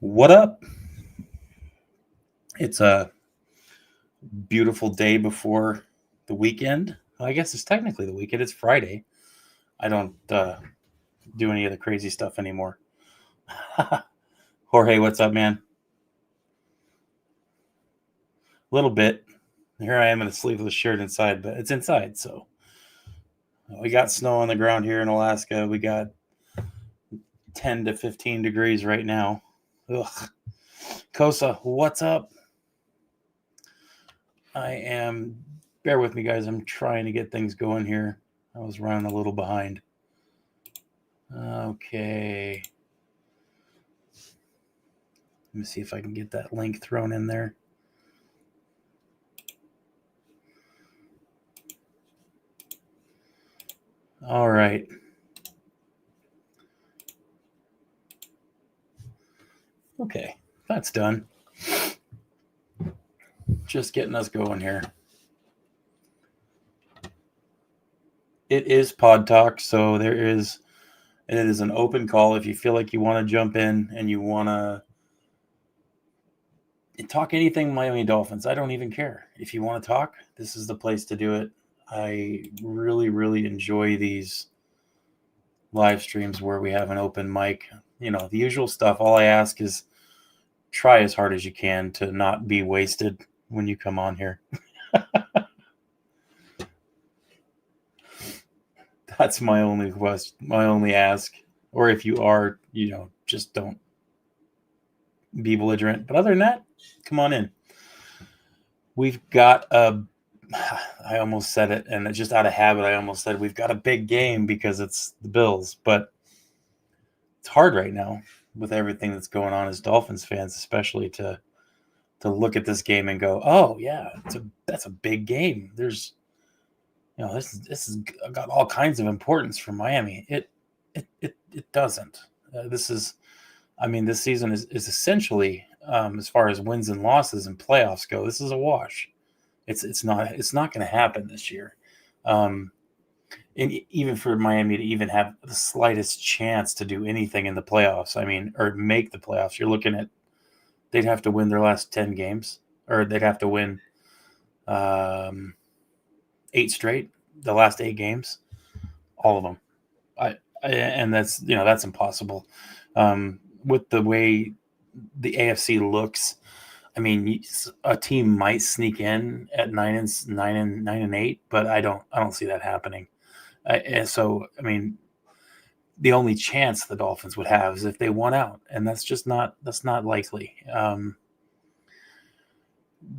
What up? It's a beautiful day before the weekend. Well, I guess it's technically the weekend. It's Friday. I don't do any of the crazy stuff anymore. Jorge, what's up, man? A little bit. Here I am in a sleeveless shirt inside, but it's inside. So we got snow on the ground here in Alaska. We got 10 to 15 degrees right now. Ugh. Kosa, what's up? Bear with me, guys. I'm trying to get things going here. I was running a little behind. Okay. Let me see if I can get that link thrown in there. All right. Okay, that's done. Just getting us going here. It is Pod Talk, so it is an open call. If you feel like you want to jump in and you want to talk anything Miami Dolphins, I don't even care. If you want to talk, this is the place to do it. I really, really enjoy these live streams where we have an open mic. You know, the usual stuff. All I ask is try as hard as you can to not be wasted when you come on here. That's my only question, my only ask. Or if you are, just don't be belligerent. But other than that, come on in. We've got I almost said it, and just out of habit, I almost said we've got a big game because it's the Bills. But it's hard right now with everything that's going on as Dolphins fans, especially to look at this game and go, oh yeah, that's a big game. There's this has got all kinds of importance for Miami. It doesn't. This season is essentially, as far as wins and losses and playoffs go, this is a wash. It's not going to happen this year. And even for Miami to even have the slightest chance to do anything in the playoffs, or make the playoffs, you're looking at they'd have to win their last 10 games, or they'd have to win 8 straight, the last 8 games, all of them. And that's impossible. With the way the AFC looks, a team might sneak in at 9-8, but I don't see that happening. The only chance the Dolphins would have is if they won out, and that's not likely.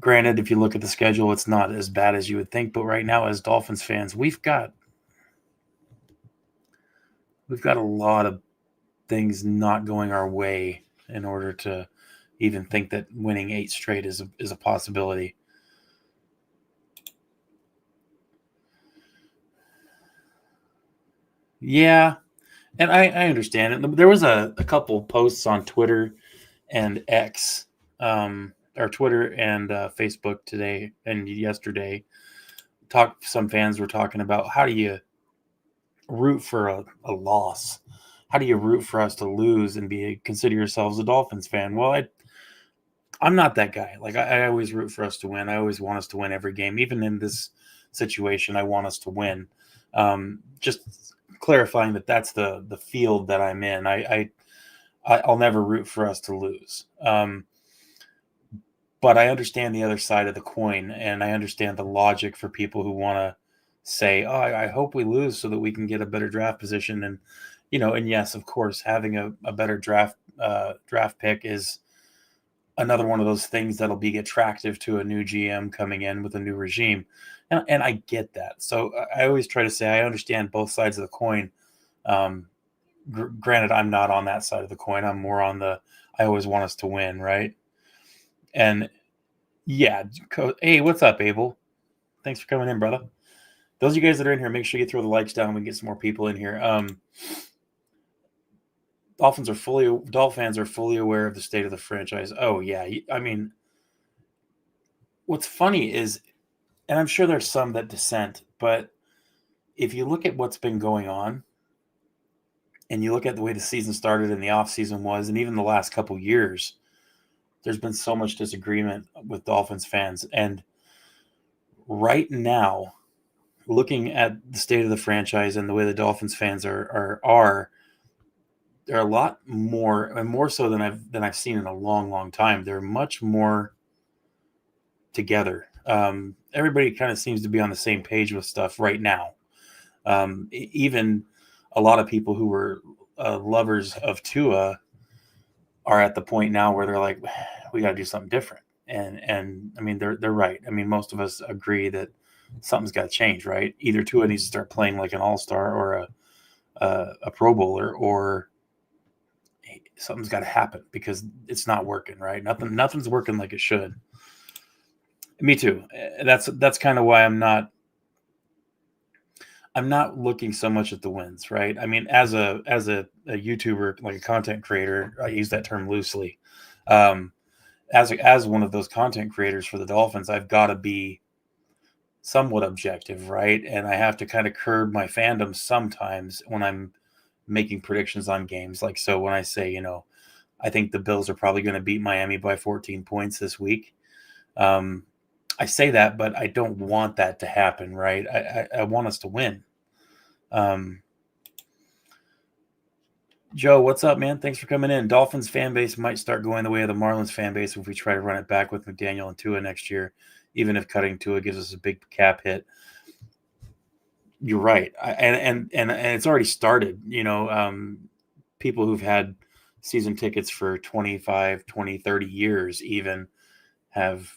Granted, if you look at the schedule, it's not as bad as you would think, but right now, as Dolphins fans, we've got a lot of things not going our way in order to even think that winning 8 straight is a possibility. Yeah, and I understand it. There was a couple posts on Twitter and X, or Twitter and Facebook today and yesterday. Some fans were talking about, how do you root for a loss? How do you root for us to lose and consider yourselves a Dolphins fan? Well, I'm not that guy. Like, I always root for us to win. I always want us to win every game. Even in this situation, I want us to win. Just clarifying that that's the field that I'm in. I'll never root for us to lose. But I understand the other side of the coin, and I understand the logic for people who want to say, oh, I hope we lose so that we can get a better draft position. And, and yes, of course, having a better draft pick is another one of those things that'll be attractive to a new GM coming in with a new regime. And I get that. So I always try to say I understand both sides of the coin. Granted, I'm not on that side of the coin. I'm more on I always want us to win, right? And yeah, hey, what's up, Abel? Thanks for coming in, brother. Those of you guys that are in here, make sure you throw the likes down. We can get some more people in here. Dolphins fans are fully aware of the state of the franchise. Oh yeah, what's funny is, and I'm sure there's some that dissent, but if you look at what's been going on, and you look at the way the season started and the offseason was, and even the last couple years, there's been so much disagreement with Dolphins fans. And right now, looking at the state of the franchise and the way the Dolphins fans are they're a lot more, and more so than I've seen in a long, long time. They're much more together. Everybody kind of seems to be on the same page with stuff right now. Even a lot of people who were lovers of Tua are at the point now where they're like, we got to do something different. And I mean, they're right. I mean, most of us agree that something's got to change, right? Either Tua needs to start playing like an all-star or a Pro Bowler, or something's got to happen because it's not working, right? Nothing's working like it should. Me too. That's kind of why I'm not looking so much at the wins, right? I mean, as a YouTuber, like a content creator, I use that term loosely. As one of those content creators for the Dolphins, I've got to be somewhat objective, right? And I have to kind of curb my fandom sometimes when I'm making predictions on games. Like, so when I say, I think the Bills are probably going to beat Miami by 14 points this week. I say that, but I don't want that to happen, right? I want us to win. Joe, what's up, man? Thanks for coming in. Dolphins fan base might start going the way of the Marlins fan base if we try to run it back with McDaniel and Tua next year, even if cutting Tua gives us a big cap hit. You're right. And it's already started. People who've had season tickets for 25, 20, 30 years even have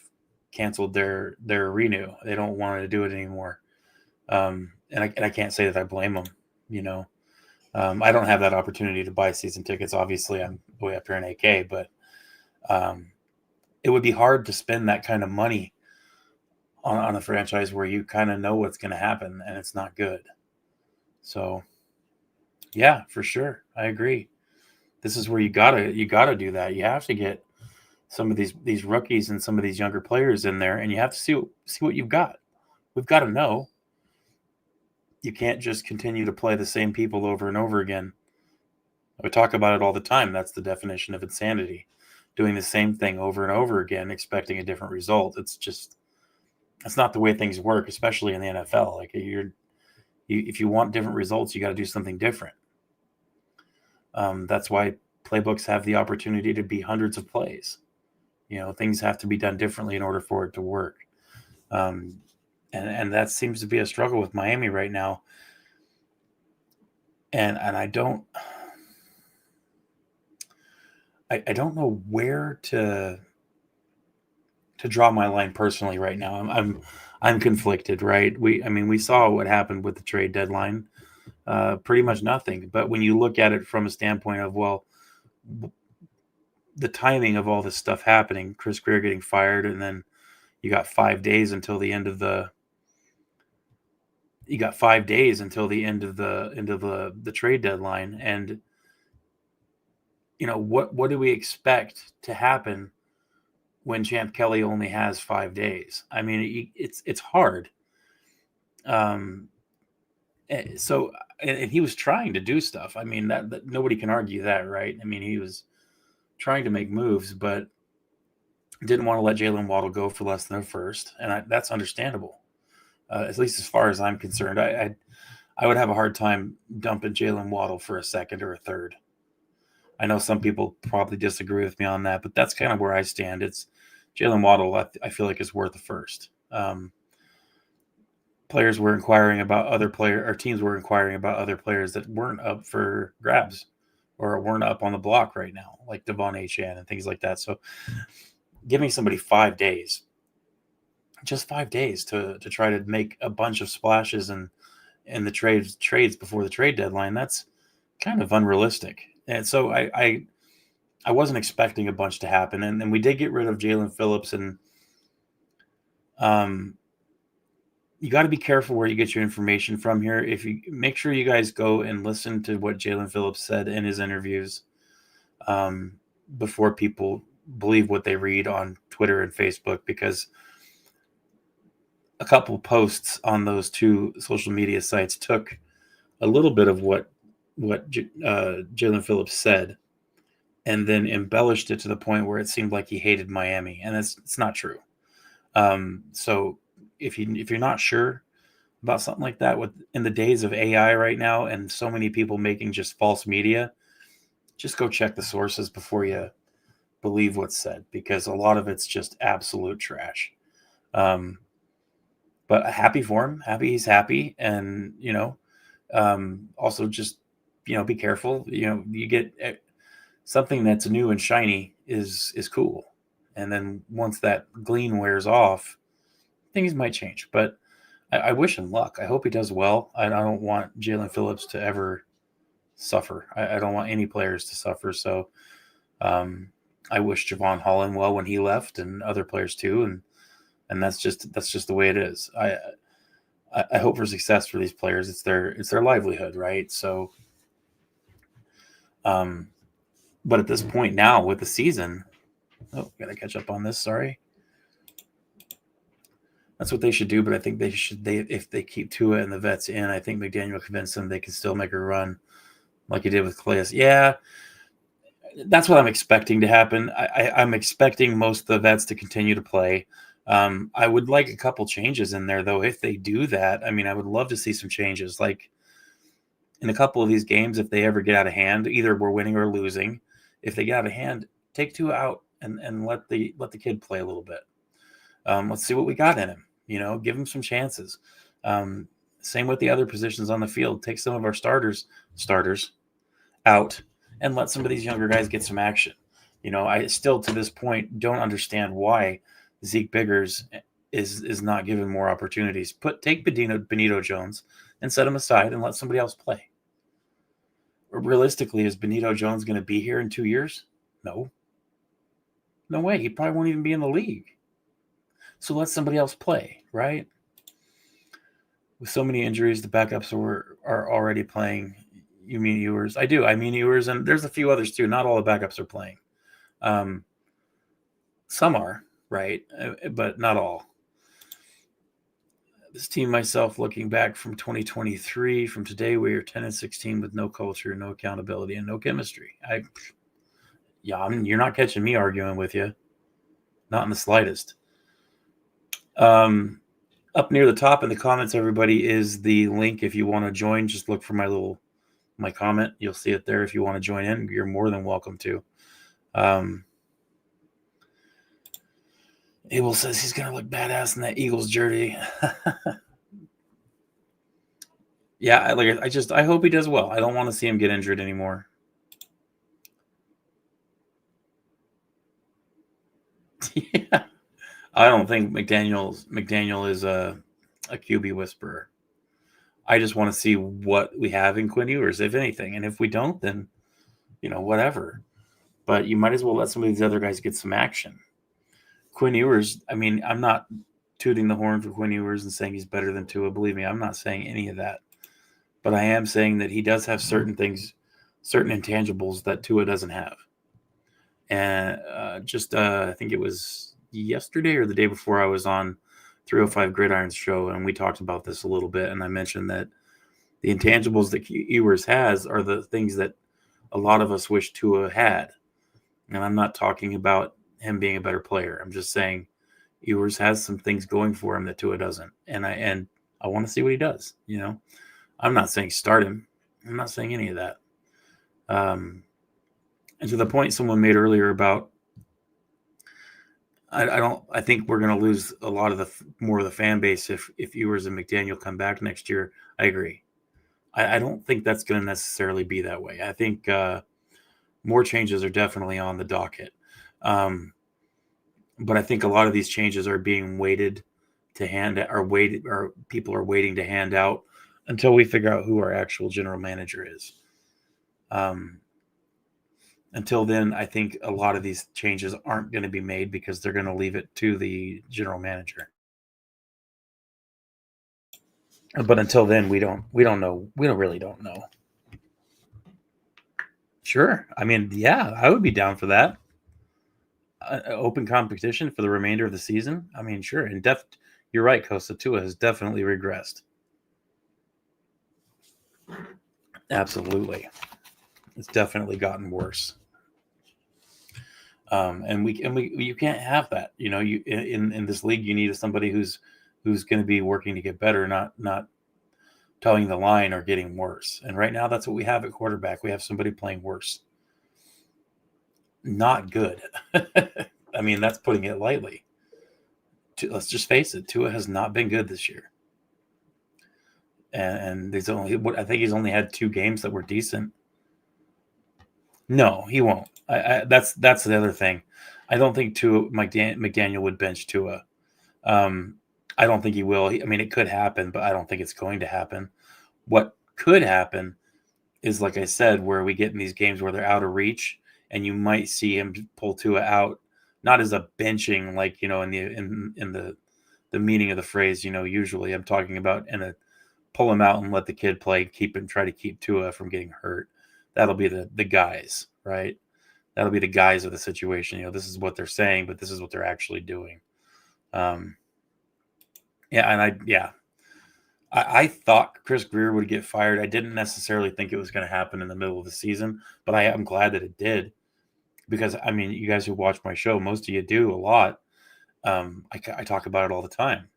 canceled their renew. They don't want to do it anymore. And I can't say that I blame them, I don't have that opportunity to buy season tickets. Obviously, I'm way up here in AK, but it would be hard to spend that kind of money on a franchise where you kind of know what's going to happen and it's not good. So, yeah, for sure, I agree. This is where you gotta do that. You have to get some of these rookies and some of these younger players in there, and you have to see what you've got. We've got to know. You can't just continue to play the same people over and over again. I talk about it all the time. That's the definition of insanity. Doing the same thing over and over again, expecting a different result. That's not the way things work, especially in the NFL. Like if you want different results, you got to do something different. That's why playbooks have the opportunity to be hundreds of plays. Things have to be done differently in order for it to work. And that seems to be a struggle with Miami right now. And I don't know where to draw my line personally right now. I'm conflicted, right? We saw what happened with the trade deadline. Pretty much nothing. But when you look at it from a standpoint of, well, the timing of all this stuff happening, Chris Greer getting fired, and then you got 5 days until the end of the trade deadline. And what do we expect to happen when Champ Kelly only has 5 days? I mean, it's hard. So he was trying to do stuff. I mean, that nobody can argue that, right? I mean, he was trying to make moves, but didn't want to let Jalen Waddle go for less than a first, and that's understandable. At least as far as I'm concerned, I would have a hard time dumping Jalen Waddle for a second or a third. I know some people probably disagree with me on that, but that's kind of where I stand. It's Jalen Waddle, I feel like, is worth a first. Players were inquiring about teams were inquiring about other players that weren't up for grabs or weren't up on the block right now, like Devon Achane and things like that. So give me somebody 5 days, just 5 days to try to make a bunch of splashes in the trades before the trade deadline. That's kind of unrealistic. And so I wasn't expecting a bunch to happen. And we did get rid of Jalen Phillips, and you got to be careful where you get your information from here. If you make sure you guys go and listen to what Jalen Phillips said in his interviews before people believe what they read on Twitter and Facebook, because a couple posts on those two social media sites took a little bit of what Jalen Phillips said, and then embellished it to the point where it seemed like he hated Miami, and it's not true. So if you're not sure about something like that, with in the days of AI right now, and so many people making just false media, just go check the sources before you believe what's said, because a lot of it's just absolute trash. Um, but happy for him, happy he's happy, and also just be careful. You get something that's new and shiny is cool, and then once that gleam wears off, things might change. But I wish him luck. I hope he does well. I don't want Jalen Phillips to ever suffer. I don't want any players to suffer. So um, I wish Javon Holland well when he left, and other players too. And that's just the way it is. I hope for success for these players. It's their livelihood, right? So, but at this point now with the season, gotta catch up on this. Sorry. That's what they should do, but I think if they keep Tua and the vets in, I think McDaniel convinced them they can still make a run like he did with Calais. Yeah, that's what I'm expecting to happen. I'm expecting most of the vets to continue to play. I would like a couple changes in there, though. If they do that, I mean, I would love to see some changes. Like in a couple of these games, if they ever get out of hand, either we're winning or losing. If they get out of hand, take Tua out and let the kid play a little bit. Let's see what we got in him. Give him some chances. Same with the other positions on the field. Take some of our starters out and let some of these younger guys get some action. I still to this point don't understand why Zeke Biggers is not given more opportunities. Take Benito Jones and set him aside and let somebody else play. Realistically, is Benito Jones going to be here in 2 years? No way. He probably won't even be in the league. So let somebody else play, right? With so many injuries, the backups are already playing. You mean Ewers? I do. I mean Ewers, and there's a few others too. Not all the backups are playing. Some are, right? But not all. This team, myself, looking back from 2023, from today, we are 10-16 with no culture, no accountability, and no chemistry. You're not catching me arguing with you. Not in the slightest. Up near the top in the comments, everybody, is the link if you want to join. Just look for my comment. You'll see it there. If you want to join in, you're more than welcome to. Abel says he's going to look badass in that Eagles jersey. Yeah, I hope he does well. I don't want to see him get injured anymore. Yeah. I don't think McDaniel is a QB whisperer. I just want to see what we have in Quinn Ewers, if anything. And if we don't, then, whatever. But you might as well let some of these other guys get some action. Quinn Ewers, I mean, I'm not tooting the horn for Quinn Ewers and saying he's better than Tua. Believe me, I'm not saying any of that. But I am saying that he does have certain things, certain intangibles that Tua doesn't have. And I think it was yesterday or the day before I was on 305 Gridiron's show, and we talked about this a little bit, and I mentioned that the intangibles that Ewers has are the things that a lot of us wish Tua had. And I'm not talking about him being a better player. I'm just saying Ewers has some things going for him that Tua doesn't. And I want to see what he does. I'm not saying start him. I'm not saying any of that. And to the point someone made earlier about, I think we're going to lose a lot of more of the fan base if Ewers and McDaniel come back next year. I agree. I don't think that's going to necessarily be that way. I think more changes are definitely on the docket. But I think a lot of these changes are being waited to or people are waiting to hand out until we figure out who our actual general manager is. Until then, I think a lot of these changes aren't going to be made because they're going to leave it to the general manager. But until then, we don't know. We really don't know. Sure. I mean, yeah, I would be down for that. Open competition for the remainder of the season. I mean, sure. And you're right. Costa Tua has definitely regressed. Absolutely. It's definitely gotten worse. And you can't have that. You know, you in this league, you need somebody who's going to be working to get better, not towing the line or getting worse. And right now, that's what we have at quarterback. We have somebody playing worse. Not good. I mean, that's putting it lightly. Let's just face it. Tua has not been good this year, and I think he's only had 2 games that were decent. No, he won't. That's the other thing. I don't think McDaniel would bench Tua. I don't think he will. I mean, it could happen, but I don't think it's going to happen. What could happen is, like I said, where we get in these games where they're out of reach, and you might see him pull Tua out, not as a benching, like, in the meaning of the phrase. Usually I'm talking about pull him out and let the kid play, try to keep Tua from getting hurt. That'll be the guys, right? That'll be the guys of the situation. This is what they're saying, but this is what they're actually doing. I thought Chris Grier would get fired. I didn't necessarily think it was going to happen in the middle of the season, but I'm glad that it did, because, I mean, you guys who watch my show, most of you do a lot. I talk about it all the time.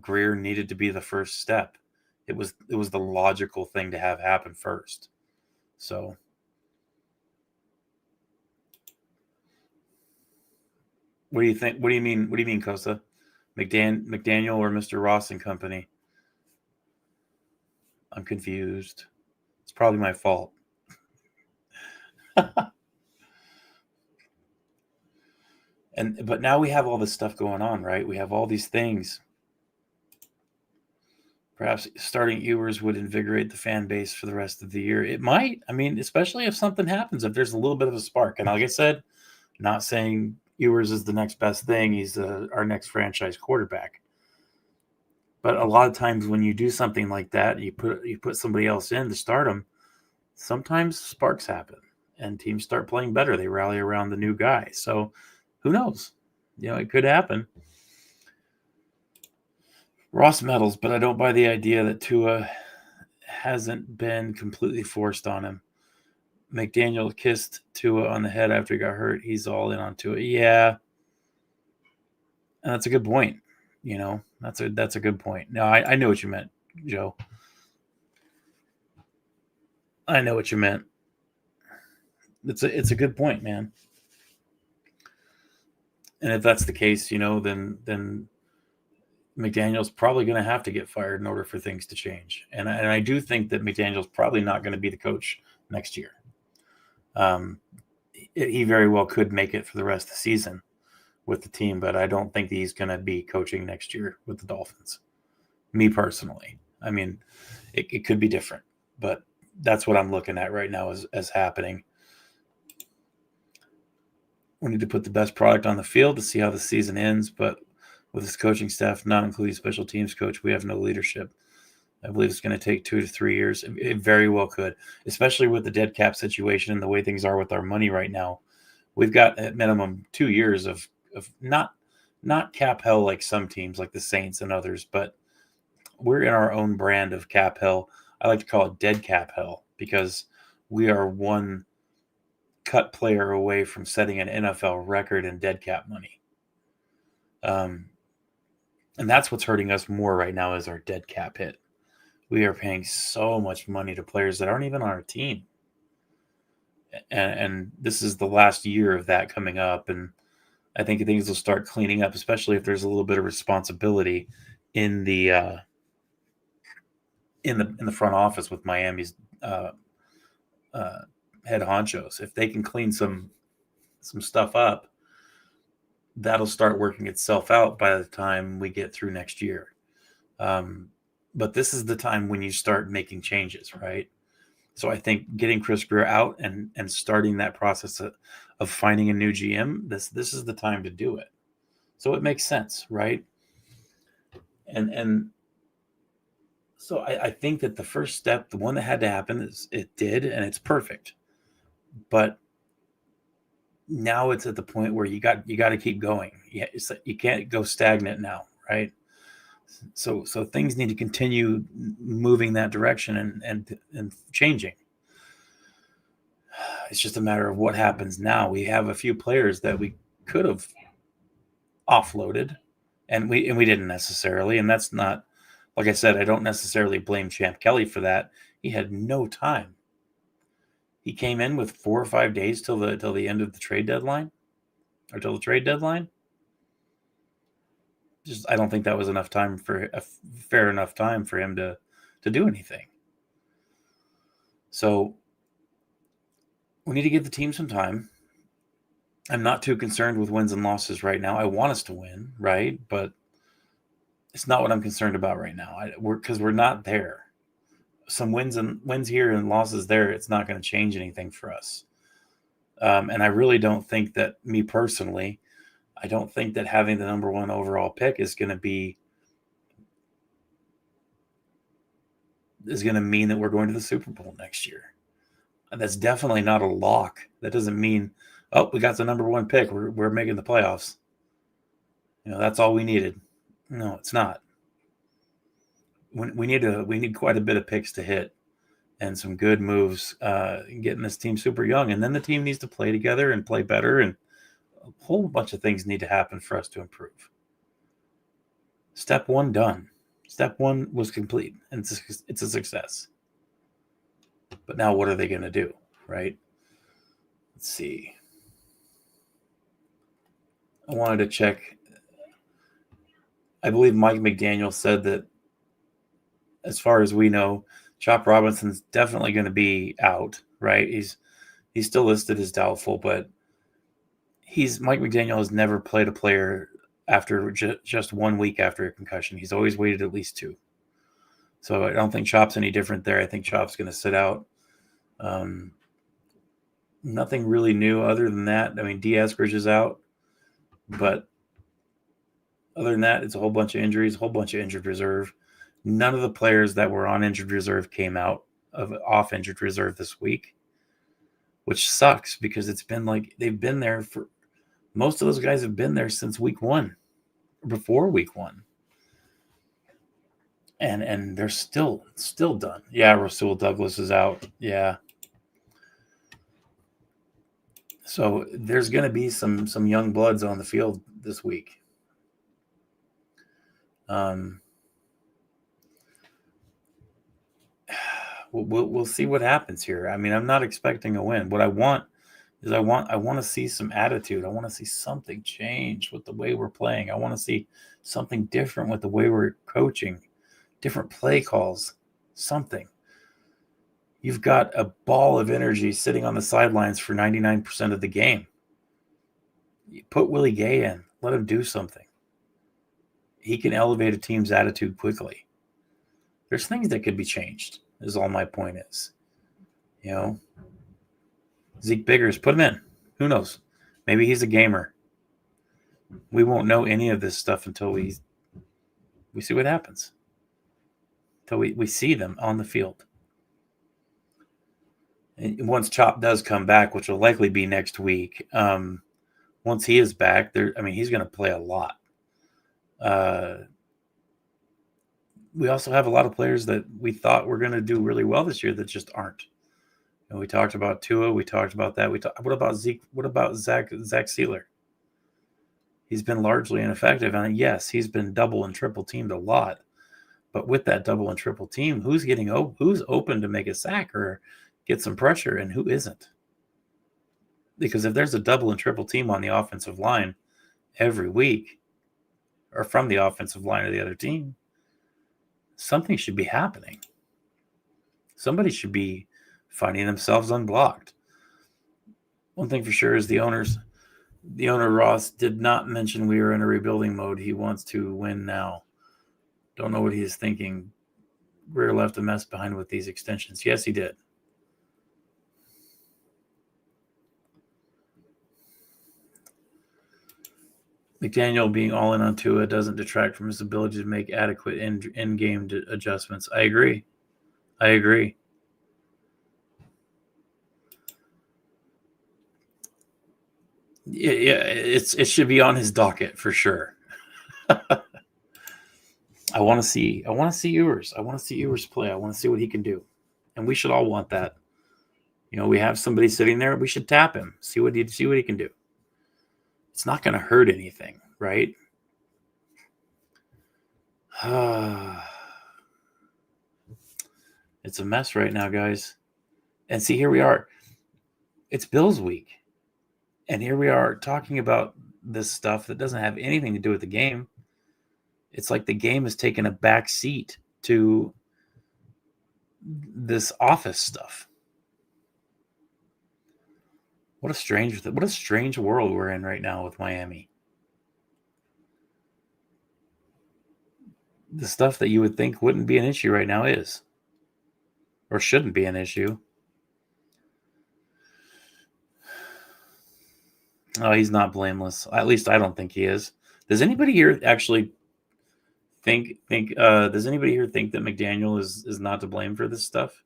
Grier needed to be the first step. It was the logical thing to have happen first. So, what do you think? What do you mean? What do you mean, Kosa? McDaniel or Mr. Ross and company? I'm confused. It's probably my fault. But now we have all this stuff going on, right? We have all these things. Perhaps starting Ewers would invigorate the fan base for the rest of the year. It might. I mean, especially if something happens, if there's a little bit of a spark. And like I said, not saying Ewers is the next best thing. He's our next franchise quarterback. But a lot of times when you do something like that, you put somebody else in to start them, sometimes sparks happen and teams start playing better. They rally around the new guy. So who knows? It could happen. Ross medals, but I don't buy the idea that Tua hasn't been completely forced on him. McDaniel kissed Tua on the head after he got hurt. He's all in on Tua. Yeah. And that's a good point. That's a good point. No, I know what you meant, Joe. I know what you meant. It's a good point, man. And if that's the case, then McDaniel's probably going to have to get fired in order for things to change. And I do think that McDaniel's probably not going to be the coach next year. He very well could make it for the rest of the season with the team, but I don't think he's going to be coaching next year with the Dolphins. Me personally. I mean, it could be different, but that's what I'm looking at right now as happening. We need to put the best product on the field to see how the season ends, but with this coaching staff, not including special teams coach, we have no leadership. I believe it's going to take 2 to 3 years. It very well could, especially with the dead cap situation and the way things are with our money right now. We've got at minimum 2 years of not cap hell like some teams like the Saints and others, but we're in our own brand of cap hell. I like to call it dead cap hell because we are one cut player away from setting an NFL record in dead cap money. And that's what's hurting us more right now is our dead cap hit. We are paying so much money to players that aren't even on our team. And this is the last year of that coming up. And I think things will start cleaning up, especially if there's a little bit of responsibility in the front office with Miami's head honchos. If they can clean some stuff up, that'll start working itself out by the time we get through next year. But this is the time when you start making changes, right? So I think getting Chris Grier out and starting that process of finding a new GM, this is the time to do it. So it makes sense, right? And so I think that the first step, the one that had to happen, is it did, and it's perfect. But now it's at the point where you got to keep going. Yeah, you can't go stagnant now, right? So things need to continue moving that direction and changing. It's just a matter of what happens now. We have a few players that we could have offloaded, and we didn't necessarily. And that's not, like I said, I don't necessarily blame Champ Kelly for that. He had no time. He came in with 4 or 5 days till the end of the trade deadline, or till the trade deadline. Just I don't think that was enough time for a fair enough time for him to do anything. So we need to give the team some time. I'm not too concerned with wins and losses right now. I want us to win, right? But it's not what I'm concerned about right now. Because we're not there. Some wins here and losses there, it's not going to change anything for us. And I really don't think that, me personally, I don't think that having the number 1 overall pick is going to mean that we're going to the Super Bowl next year. That's definitely not a lock. That doesn't mean, oh, we got the number 1 pick, we're making the playoffs. That's all we needed. No, it's not. We need quite a bit of picks to hit and some good moves, getting this team super young. And then the team needs to play together and play better, and a whole bunch of things need to happen for us to improve. Step 1 done. Step 1 was complete, and it's a success. But now what are they going to do, right? Let's see. I wanted to check. I believe Mike McDaniel said that, as far as we know, Chop Robinson's definitely going to be out, right? He's still listed as doubtful, but Mike McDaniel has never played a player after just 1 week after a concussion. He's always waited at least 2. So I don't think Chop's any different there. I think Chop's going to sit out. Nothing really new other than that. I mean, Eskridge is out, but other than that, it's a whole bunch of injuries, a whole bunch of injured reserve. None of the players that were on injured reserve came out off injured reserve this week, which sucks because it's been like they've been there for – most of those guys have been there since week 1, or before week 1. And they're still done. Yeah, Rasul Douglas is out. Yeah. So there's going to be some young bloods on the field this week. We'll see what happens here. I mean, I'm not expecting a win. What I want is I want to see some attitude. I want to see something change with the way we're playing. I want to see something different with the way we're coaching, different play calls, something. You've got a ball of energy sitting on the sidelines for 99% of the game. You put Willie Gay in. Let him do something. He can elevate a team's attitude quickly. There's things that could be changed, is all my point is. Zeke Biggers, put him in. Who knows? Maybe he's a gamer. We won't know any of this stuff until we see what happens. Until we see them on the field. And once Chop does come back, which will likely be next week, once he is back, he's going to play a lot. We also have a lot of players that we thought were going to do really well this year that just aren't. We talked about Tua. We talked about that. What about Zeke? What about Zach Sealer? He's been largely ineffective. And yes, he's been double and triple teamed a lot. But with that double and triple team, who's open to make a sack or get some pressure and who isn't? Because if there's a double and triple team on the offensive line every week, or from the offensive line of the other team, something should be happening. Somebody should be finding themselves unblocked. One thing for sure is the owner Ross did not mention we are in a rebuilding mode. He wants to win now. Don't know what he is thinking. Greer left a mess behind with these extensions. Yes, he did. McDaniel being all in on Tua doesn't detract from his ability to make adequate in-game adjustments. I agree. Yeah, it should be on his docket for sure. I want to see Ewers. I want to see Ewers play. I want to see what he can do. And we should all want that. We have somebody sitting there. We should tap him, see what he can do. It's not going to hurt anything, right? It's a mess right now, guys. And see, here we are. It's Bills week. And here we are talking about this stuff that doesn't have anything to do with the game. It's like the game has taken a back seat to this office stuff. What a strange world we're in right now with Miami. The stuff that you would think wouldn't be an issue right now is, or shouldn't be an issue. Oh, he's not blameless. At least I don't think he is. Does anybody here actually think does anybody here think that McDaniel is not to blame for this stuff,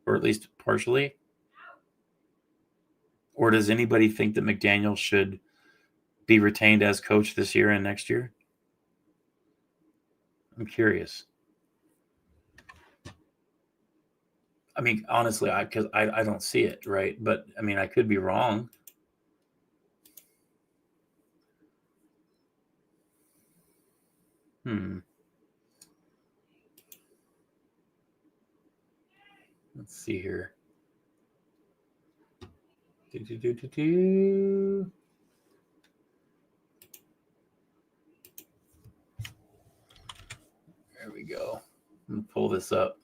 or at least partially? Or does anybody think that McDaniel should be retained as coach this year and next year? I'm curious. I mean, honestly, because I don't see it, right? But I mean, I could be wrong. Let's see here. There we go. I'm gonna pull this up.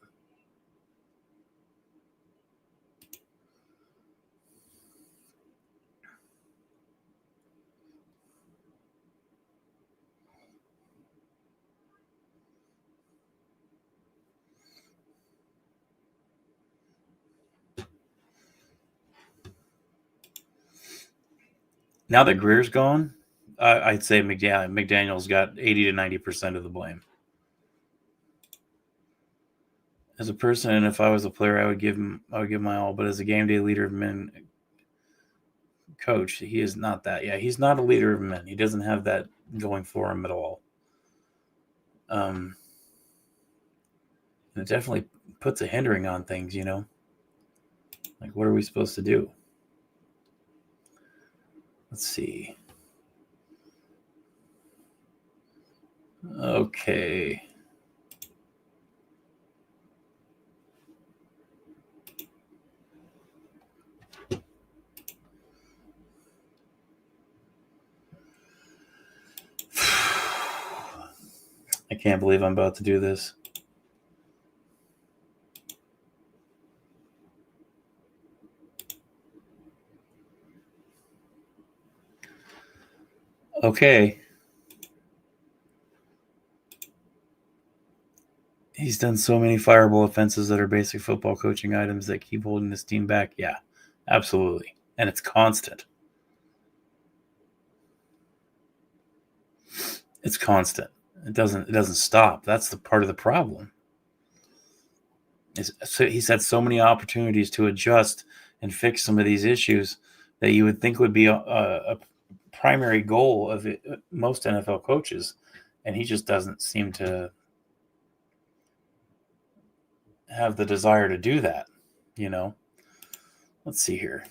Now that Greer's gone, I'd say McDaniel's got 80 to 90% of the blame. As a person, and if I was a player, I would give my all. But as a game day leader of men coach, he is not that. Yeah, he's not a leader of men. He doesn't have that going for him at all. And it definitely puts a hindering on things, Like, what are we supposed to do? Let's see. Okay. I can't believe I'm about to do this. Okay. He's done so many fireable offenses that are basic football coaching items that keep holding this team back. Yeah, absolutely. And it's constant. It's constant. It doesn't stop. That's the part of the problem. So he's had so many opportunities to adjust and fix some of these issues that you would think would be a primary goal of most NFL coaches, and he just doesn't seem to have the desire to do that. Let's see here.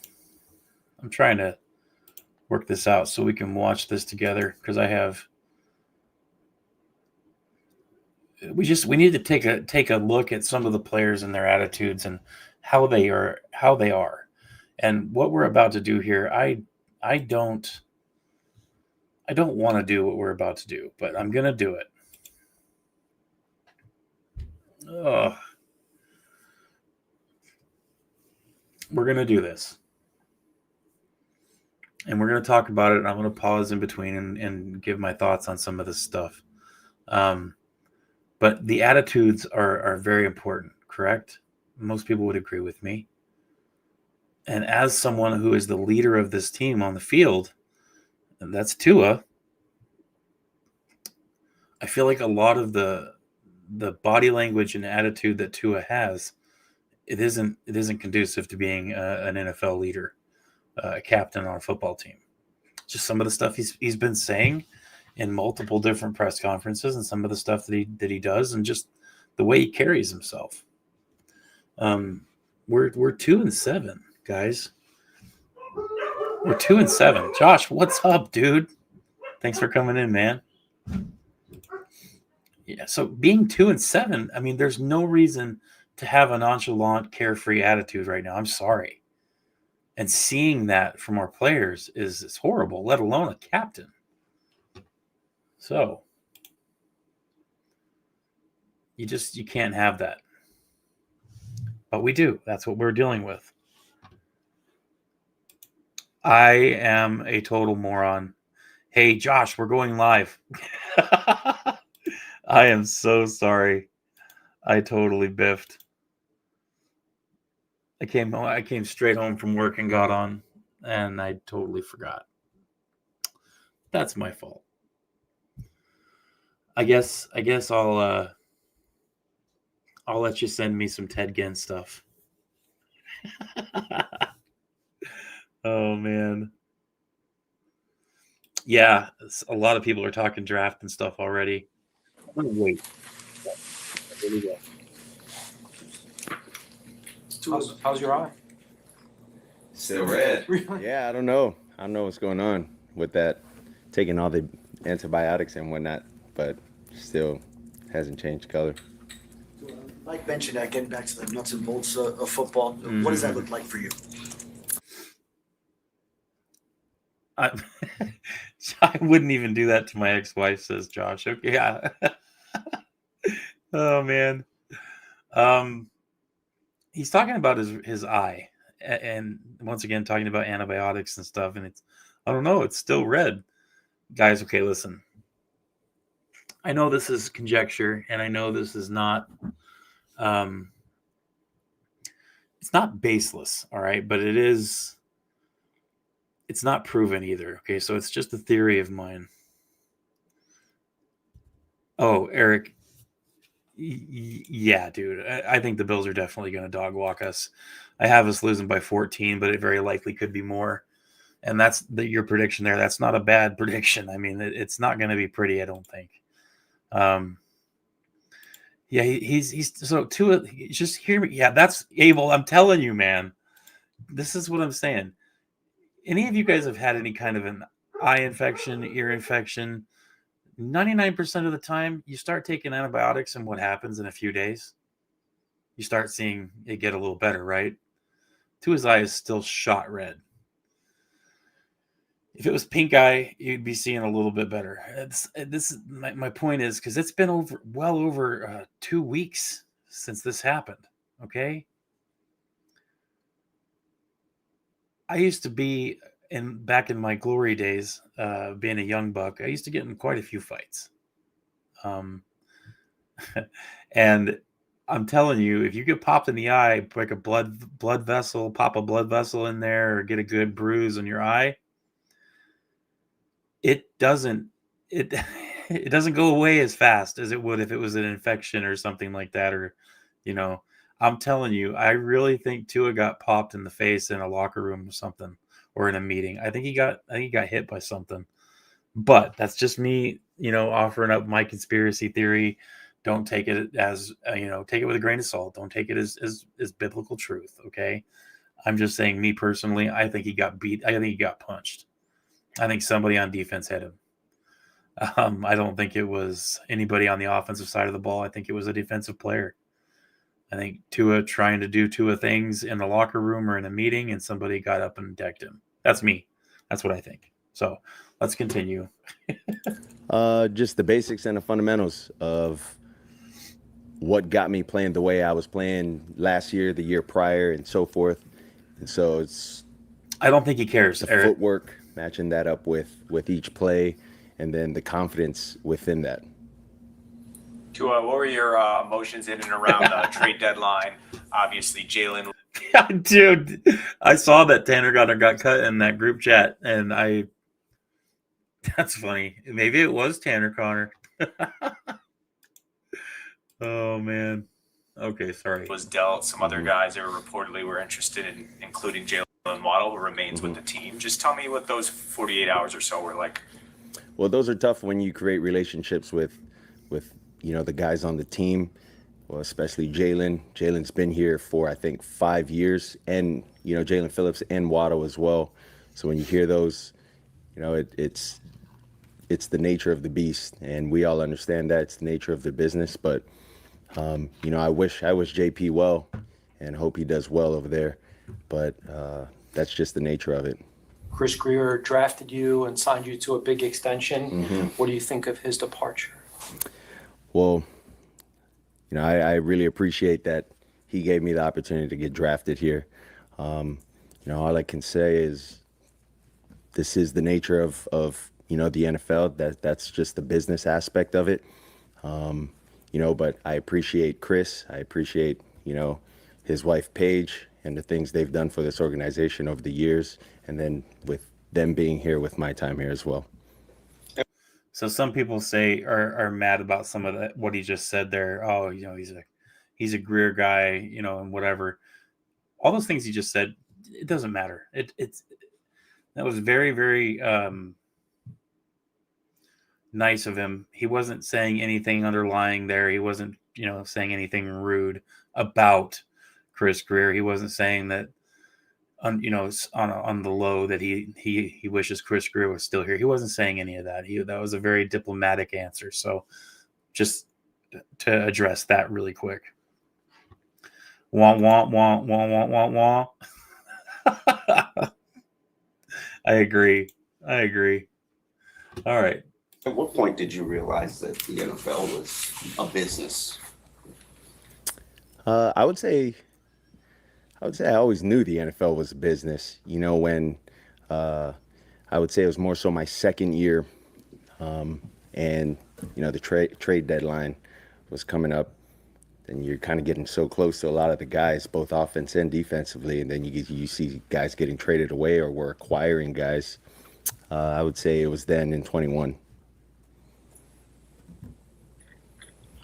I'm trying to work this out so we can watch this together because we need to take a look at some of the players and their attitudes and how they are. And what we're about to do here, I don't want to do what we're about to do, but I'm going to do it. We're going to do this. And we're going to talk about it, and I'm going to pause in between and give my thoughts on some of this stuff. But the attitudes are very important, correct? Most people would agree with me. And as someone who is the leader of this team on the field, and that's Tua, I feel like a lot of the body language and attitude that Tua has, it isn't conducive to being an NFL leader, a captain on a football team. Just some of the stuff he's been saying in multiple different press conferences and some of the stuff that he does and just the way he carries himself. We're 2-7, guys. We're 2-7. Josh, what's up, dude? Thanks for coming in, man. Yeah, so being 2-7, I mean, there's no reason to have a nonchalant, carefree attitude right now. I'm sorry. And seeing that from our players is horrible, let alone a captain. So you can't have that. But we do. That's what we're dealing with. I am a total moron. Hey, Josh, we're going live. I am so sorry. I totally biffed. I came straight home from work and got on, and I totally forgot. That's my fault. I guess I'll let you send me some Ted Ginn stuff. Oh man. Yeah, a lot of people are talking draft and stuff already. I'm gonna wait. Here we go. How's your eye? Still red. Yeah, I don't know. I don't know what's going on with that, taking all the antibiotics and whatnot, but still hasn't changed color. Like mentioned that, getting back to the nuts and bolts of football, what does that look like for you? I wouldn't even do that to my ex-wife, says Josh. Okay, yeah. Oh man. He's talking about his eye, and once again talking about antibiotics and stuff, and I don't know, it's still red. Guys, okay, listen. I know this is conjecture, and I know this is not it's not baseless, all right, but it's not proven either. Okay, so it's just a theory of mine. Oh, Eric. Yeah, dude. I think the Bills are definitely going to dog walk us. I have us losing by 14, but it very likely could be more. And that's your prediction there. That's not a bad prediction. I mean, it's not going to be pretty, I don't think. Yeah, he's so Tua. Just hear me. Yeah, that's Abel. I'm telling you, man. This is what I'm saying. Any of you guys have had any kind of an eye infection, ear infection? 99% of the time, you start taking antibiotics, and what happens in a few days? You start seeing it get a little better, right? Tua's eye is still shot red. If it was pink eye, you'd be seeing a little bit better. My point is because it's been well over 2 weeks since this happened. Okay, I used to be back in my glory days, being a young buck. I used to get in quite a few fights, and I'm telling you, if you get popped in the eye, break a blood vessel, pop a blood vessel in there, or get a good bruise on your eye, it doesn't go away as fast as it would if it was an infection or something like that. Or, I'm telling you, I really think Tua got popped in the face in a locker room or something, or in a meeting. I think he got hit by something. But that's just me, offering up my conspiracy theory. Don't take it as take it with a grain of salt. Don't take it as biblical truth. Okay, I'm just saying, me personally, I think he got beat. I think he got punched. I think somebody on defense hit him. I don't think it was anybody on the offensive side of the ball. I think it was a defensive player. I think Tua trying to do Tua things in the locker room or in a meeting, and somebody got up and decked him. That's me. That's what I think. So let's continue. Just the basics and the fundamentals of what got me playing the way I was playing last year, the year prior, and so forth. And so I don't think he cares. The footwork, matching that up with each play, and then the confidence within that. Tua, what were your emotions in and around trade deadline? Obviously, Jalen. Yeah, dude, I saw that Tanner got cut in that group chat, and that's funny. Maybe it was Tanner Connor. Oh, man. Okay, sorry. Was dealt. Some other guys that reportedly were interested in, including Jalen Waddle, who remains with the team. Just tell me what those 48 hours or so were like. Well, those are tough when you create relationships with the guys on the team. Well, especially Jalen. Jalen's been here for I think 5 years, and Jalen Phillips and Waddle as well. So when you hear those, it's the nature of the beast, and we all understand that it's the nature of the business. But I wish JP well, and hope he does well over there. But that's just the nature of it. Chris Greer drafted you and signed you to a big extension. Mm-hmm. What do you think of his departure? Well, I really appreciate that he gave me the opportunity to get drafted here. All I can say is this is the nature of the NFL. That's just the business aspect of it. But I appreciate Chris. I appreciate, his wife Paige and the things they've done for this organization over the years, and then with them being here with my time here as well. So some people are mad about some of that, what he just said there. Oh, he's a Greer guy, and whatever. All those things he just said, it doesn't matter. That was very, very nice of him. He wasn't saying anything underlying there. He wasn't, saying anything rude about Chris Greer. He wasn't saying that, on the low that he wishes Chris Greer was still here. He wasn't saying any of that. That was a very diplomatic answer. So just to address that really quick. Wah, wah, wah, wah, wah, wah, wah. I agree. All right. At what point did you realize that the NFL was a business? I would say I always knew the NFL was a business. When I would say it was more so my second year, and the trade deadline was coming up, and you're kind of getting so close to a lot of the guys, both offense and defensively, and then you see guys getting traded away or we're acquiring guys. I would say it was then in 21.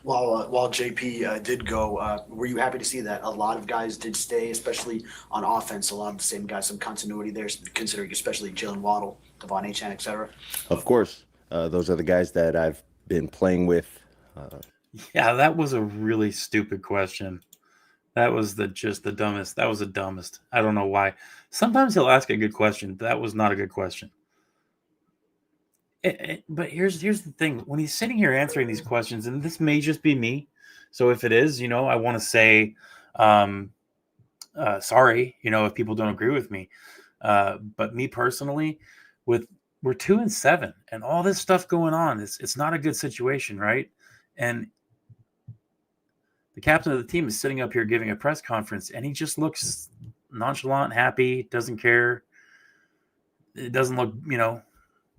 While JP did go, were you happy to see that a lot of guys did stay, especially on offense? A lot of the same guys, some continuity there, considering especially Jalen Waddle, Devon Achane, et cetera. Of course, those are the guys that I've been playing with. Yeah, that was a really stupid question. That was the dumbest. That was the dumbest. I don't know why. Sometimes he'll ask a good question. That was not a good question. But here's the thing. When he's sitting here answering these questions, and this may just be me, so if it is, I want to say sorry, if people don't agree with me. But me personally, we're 2-7, and all this stuff going on, it's not a good situation, right? And the captain of the team is sitting up here giving a press conference, and he just looks nonchalant, happy, doesn't care. It doesn't look,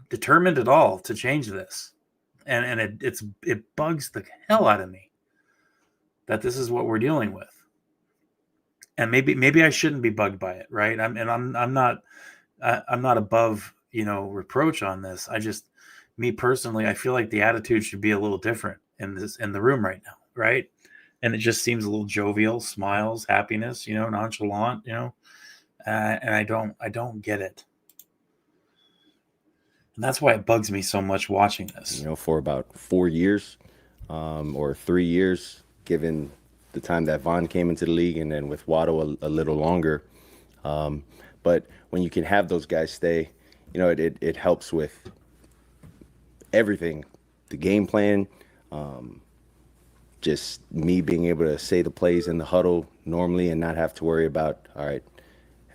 determined at all to change this, and it bugs the hell out of me that this is what we're dealing with. And maybe I shouldn't be bugged by it, right? I'm not above reproach on this. Me personally, I feel like the attitude should be a little different in the room right now, right? And it just seems a little jovial, smiles, happiness, nonchalant, and I don't get it. And that's why it bugs me so much watching this. For about 4 years or 3 years, given the time that Vaughn came into the league, and then with Waddle a little longer. But when you can have those guys stay, it helps with everything. The game plan, just me being able to say the plays in the huddle normally and not have to worry about, all right,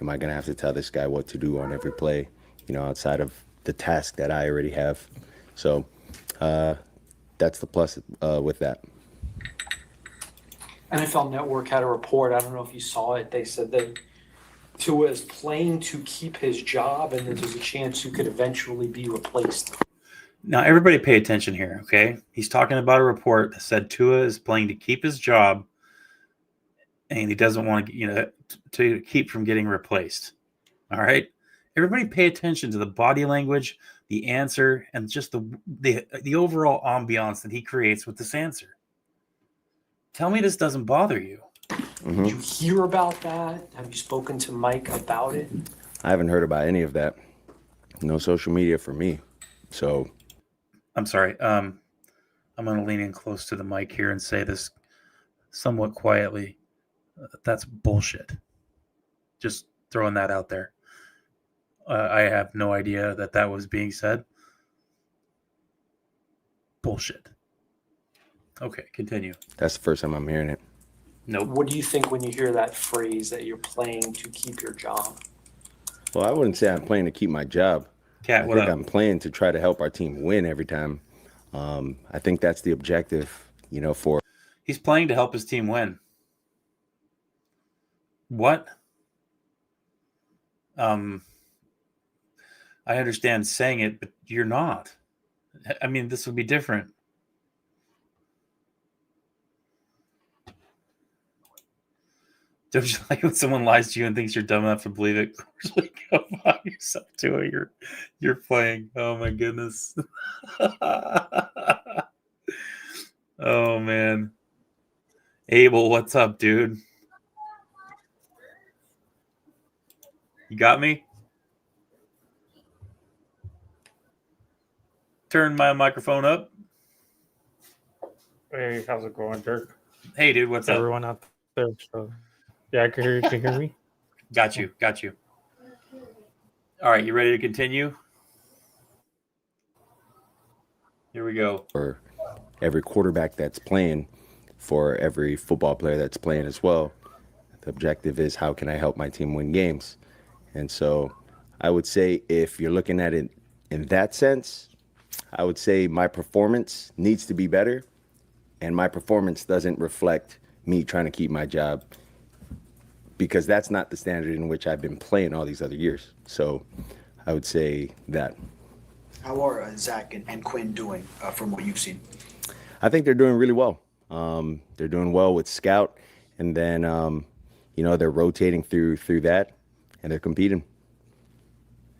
am I going to have to tell this guy what to do on every play, outside of the task that I already have. So that's the plus with that. NFL Network had a report. I don't know if you saw it. They said that Tua is playing to keep his job, and that there's a chance he could eventually be replaced. Now, everybody pay attention here, okay? He's talking about a report that said Tua is playing to keep his job, and he doesn't want to keep from getting replaced. All right? Everybody pay attention to the body language, the answer, and just the overall ambiance that he creates with this answer. Tell me this doesn't bother you. Mm-hmm. Did you hear about that? Have you spoken to Mike about it? I haven't heard about any of that. No social media for me. So I'm sorry. I'm going to lean in close to the mic here and say this somewhat quietly. That's bullshit. Just throwing that out there. I have no idea that was being said. Bullshit. Okay, continue. That's the first time I'm hearing it. Nope. What do you think when you hear that phrase that you're playing to keep your job? Well, I wouldn't say I'm playing to keep my job. Cat, I what think up? I'm playing to try to help our team win every time. I think that's the objective, for He's playing to help his team win. What? I understand saying it, but you're not. I mean, this would be different. Don't you like when someone lies to you and thinks you're dumb enough to believe it? Of course, like, go fuck yourself to it. You're playing. Oh my goodness. Oh man. Abel, what's up, dude? You got me? Turn my microphone up. Hey, how's it going, Dirk? Hey, dude, what's up? Everyone out there. So, yeah, I can hear you. Can you hear me? Got you. All right, you ready to continue? Here we go. every quarterback that's playing, for every football player that's playing as well. The objective is, how can I help my team win games? And so I would say, if you're looking at it in that sense, I would say my performance needs to be better, and my performance doesn't reflect me trying to keep my job, because that's not the standard in which I've been playing all these other years. So I would say that. How are Zach and Quinn doing from what you've seen? I think they're doing really well. They're doing well with Scout, and then they're rotating through that, and they're competing.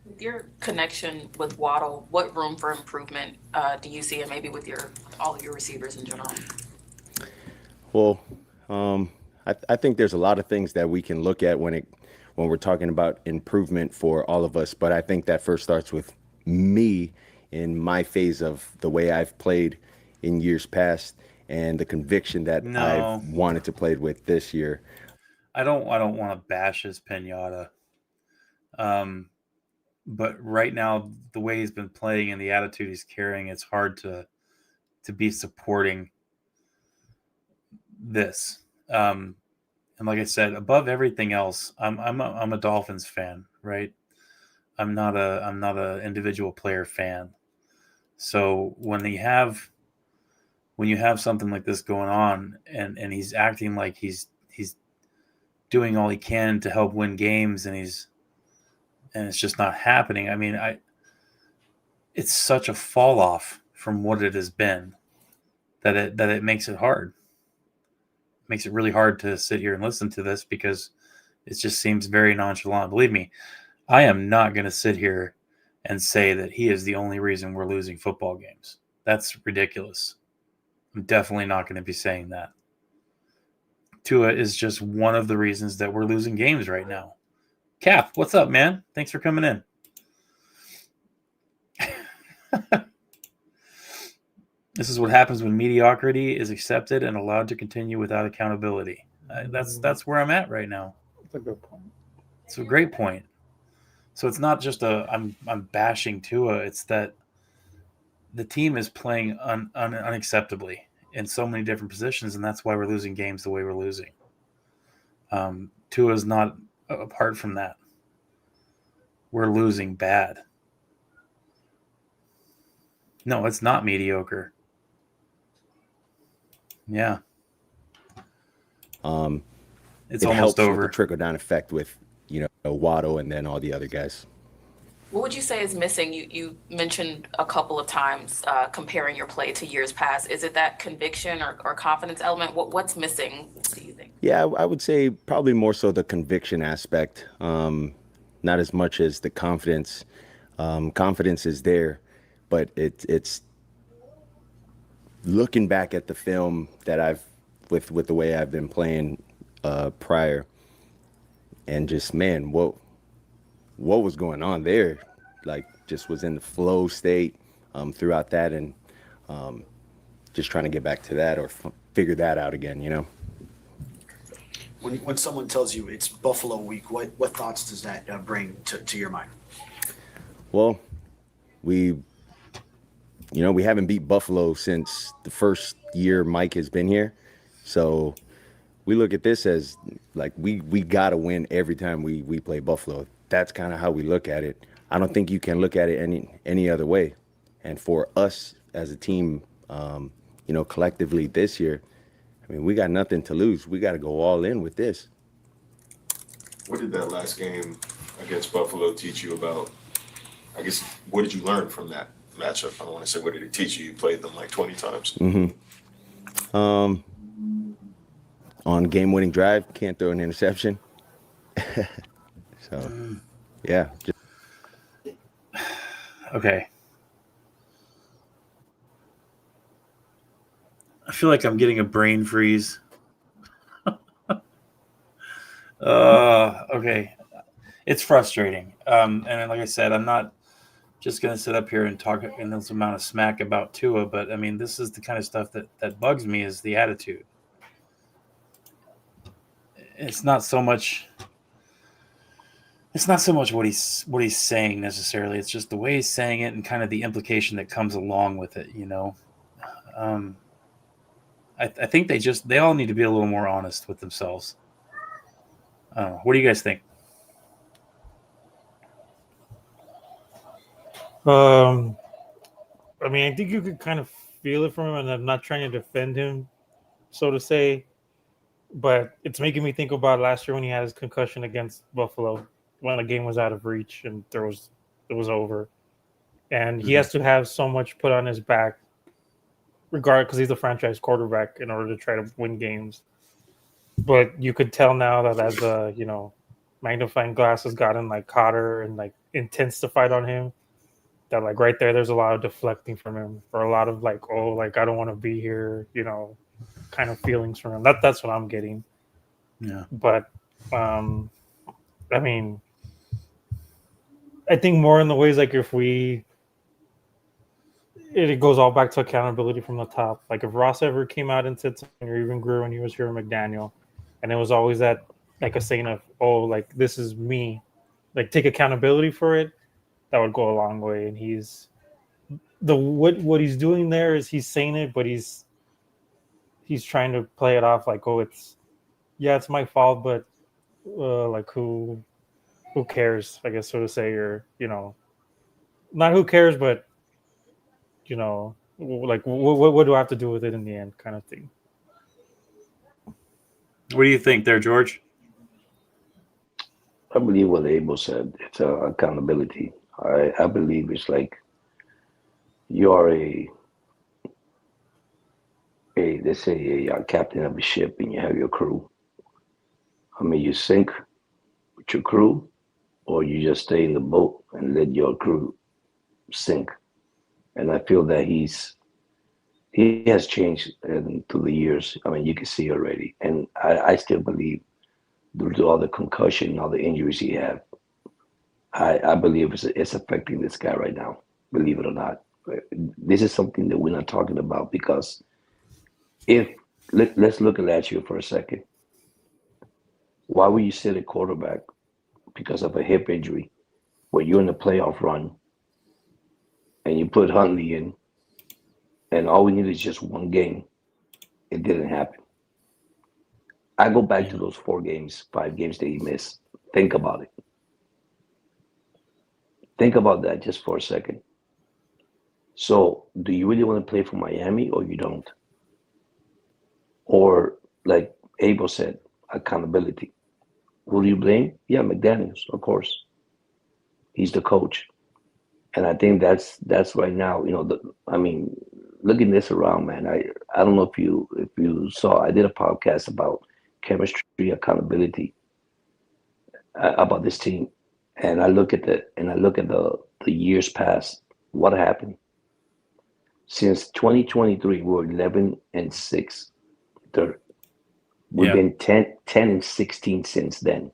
With your connection with Waddle, what room for improvement do you see, and maybe with all of your receivers in general? Well, I think there's a lot of things that we can look at when we're talking about improvement for all of us, but I think that first starts with me in my phase of the way I've played in years past, and the conviction that I've wanted to play with this year. I don't want to bash his pinata. But right now, the way he's been playing and the attitude he's carrying, it's hard to be supporting this. And like I said, above everything else, I'm a Dolphins fan, right? I'm not a individual player fan. So when you have something like this going on, and he's acting like he's doing all he can to help win games, and it's just not happening. I mean, it's such a fall off from what it has been that it makes it hard. It makes it really hard to sit here and listen to this, because it just seems very nonchalant. Believe me, I am not going to sit here and say that he is the only reason we're losing football games. That's ridiculous. I'm definitely not going to be saying that. Tua is just one of the reasons that we're losing games right now. Cap, what's up, man? Thanks for coming in. This is what happens when mediocrity is accepted and allowed to continue without accountability. That's where I'm at right now. That's a good point. It's a great point. So it's not just I'm bashing Tua. It's that the team is playing unacceptably in so many different positions, and that's why we're losing games the way we're losing. Tua is not apart from that. We're losing bad. No, it's not mediocre. Yeah. It's it almost helps over. with the trickle-down effect with, Waddle and then all the other guys. What would you say is missing? You mentioned a couple of times comparing your play to years past. Is it that conviction or confidence element? What's missing, do you think? Yeah, I would say probably more so the conviction aspect, not as much as the confidence. Confidence is there, but it's looking back at the film that with the way I've been playing prior, and just, man, what was going on there? Like, just was in the flow state throughout that, and Just trying to get back to that or figure that out again, you know? When someone tells you it's Buffalo week, what thoughts does that bring to your mind? Well, we haven't beat Buffalo since the first year Mike has been here. So we look at this as like we got to win every time we play Buffalo. That's kind of how we look at it. I don't think you can look at it any other way. And for us as a team, collectively this year, I mean, we got nothing to lose. We got to go all in with this. What did that last game against Buffalo teach you about? I guess, what did you learn from that matchup? I don't want to say what did it teach you. You played them like 20 times. On game-winning drive, can't throw an interception. So, yeah. Okay. I feel like I'm getting a brain freeze. Okay. It's frustrating. And like I said, I'm not just going to sit up here and talk in this amount of smack about Tua, but I mean, this is the kind of stuff that bugs me is the attitude. It's not so much what he's saying necessarily. It's just the way he's saying it and kind of the implication that comes along with it, you know. I think they all need to be a little more honest with themselves. What do you guys think? I mean, I think you could kind of feel it from him, and I'm not trying to defend him, so to say, but it's making me think about last year when he had his concussion against Buffalo, when the game was out of reach and it was over, and he has to have so much put on his back, because he's a franchise quarterback, in order to try to win games. But you could tell now that as the magnifying glass has gotten like hotter and like intensified on him, that like right there's a lot of deflecting from him, for a lot of like, oh, like I don't want to be here, kind of feelings from him. That's what I'm getting. Yeah. But I mean, I think more in the ways like if it goes all back to accountability from the top. Like if Ross ever came out and said something, or even Greer when he was here with McDaniel, and it was always that like a saying of, oh, like this is me, like take accountability for it, that would go a long way. And he's what he's doing there is he's saying it, but he's trying to play it off like, oh, it's my fault, but like who cares, I guess, so to say, or not who cares, but like what do I have to do with it in the end, kind of thing. What do you think there, George? I believe what Abel said. It's accountability. I believe it's like you are let's say a captain of a ship and you have your crew. I mean, you sink with your crew, or you just stay in the boat and let your crew sink. And I feel that he has changed through the years. I mean, you can see already. And I still believe, due to all the concussion, all the injuries he had, I believe it's affecting this guy right now, believe it or not. This is something that we're not talking about, because let's look at last year for a second. Why would you sit a quarterback because of a hip injury when you're in the playoff run and you put Huntley in, and all we need is just one game? It didn't happen. I go back to those 5 games that he missed. Think about it. Think about that just for a second. So, do you really want to play for Miami, or you don't? Or, like Abel said, accountability. Who do you blame? Yeah, McDaniels, of course. He's the coach. And I think that's right now, looking this around, man, I don't know if you saw, I did a podcast about chemistry, accountability, about this team. And I look at the years past, what happened? Since 2023, we're 11-6. Third. We've been 10-16 since then.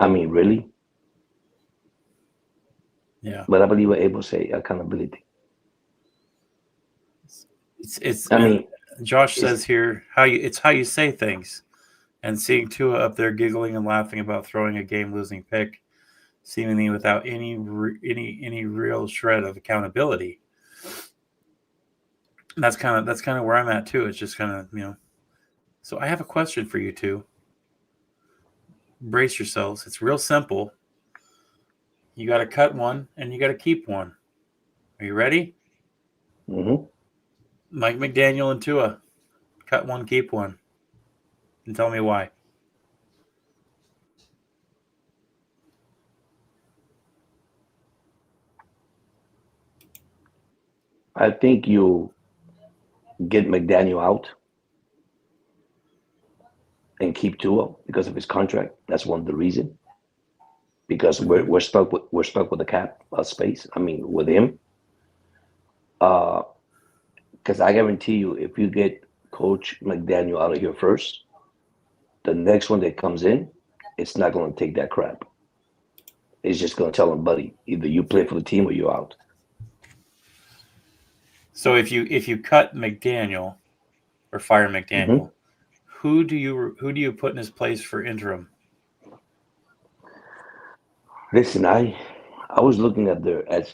I mean, really? Yeah. But I believe we're able to say accountability. It's I mean, Josh it's, says here it's how you say things, and seeing Tua up there giggling and laughing about throwing a game-losing pick, seemingly without any real shred of accountability. And that's kind of where I'm at too. It's just kind of. So I have a question for you two. Brace yourselves. It's real simple. You got to cut one and you got to keep one. Are you ready? mhm. Mike McDaniel and Tua. Cut one, keep one. And tell me why. I think you get McDaniel out and keep Tua because of his contract. That's one of the reasons. Because we're stuck with the cap space. I mean, with him. Because I guarantee you, if you get Coach McDaniel out of here first, the next one that comes in, it's not going to take that crap. It's just going to tell him, buddy, either you play for the team or you're out. So if you cut McDaniel or fire McDaniel, who do you put in his place for interim? Listen, I was looking at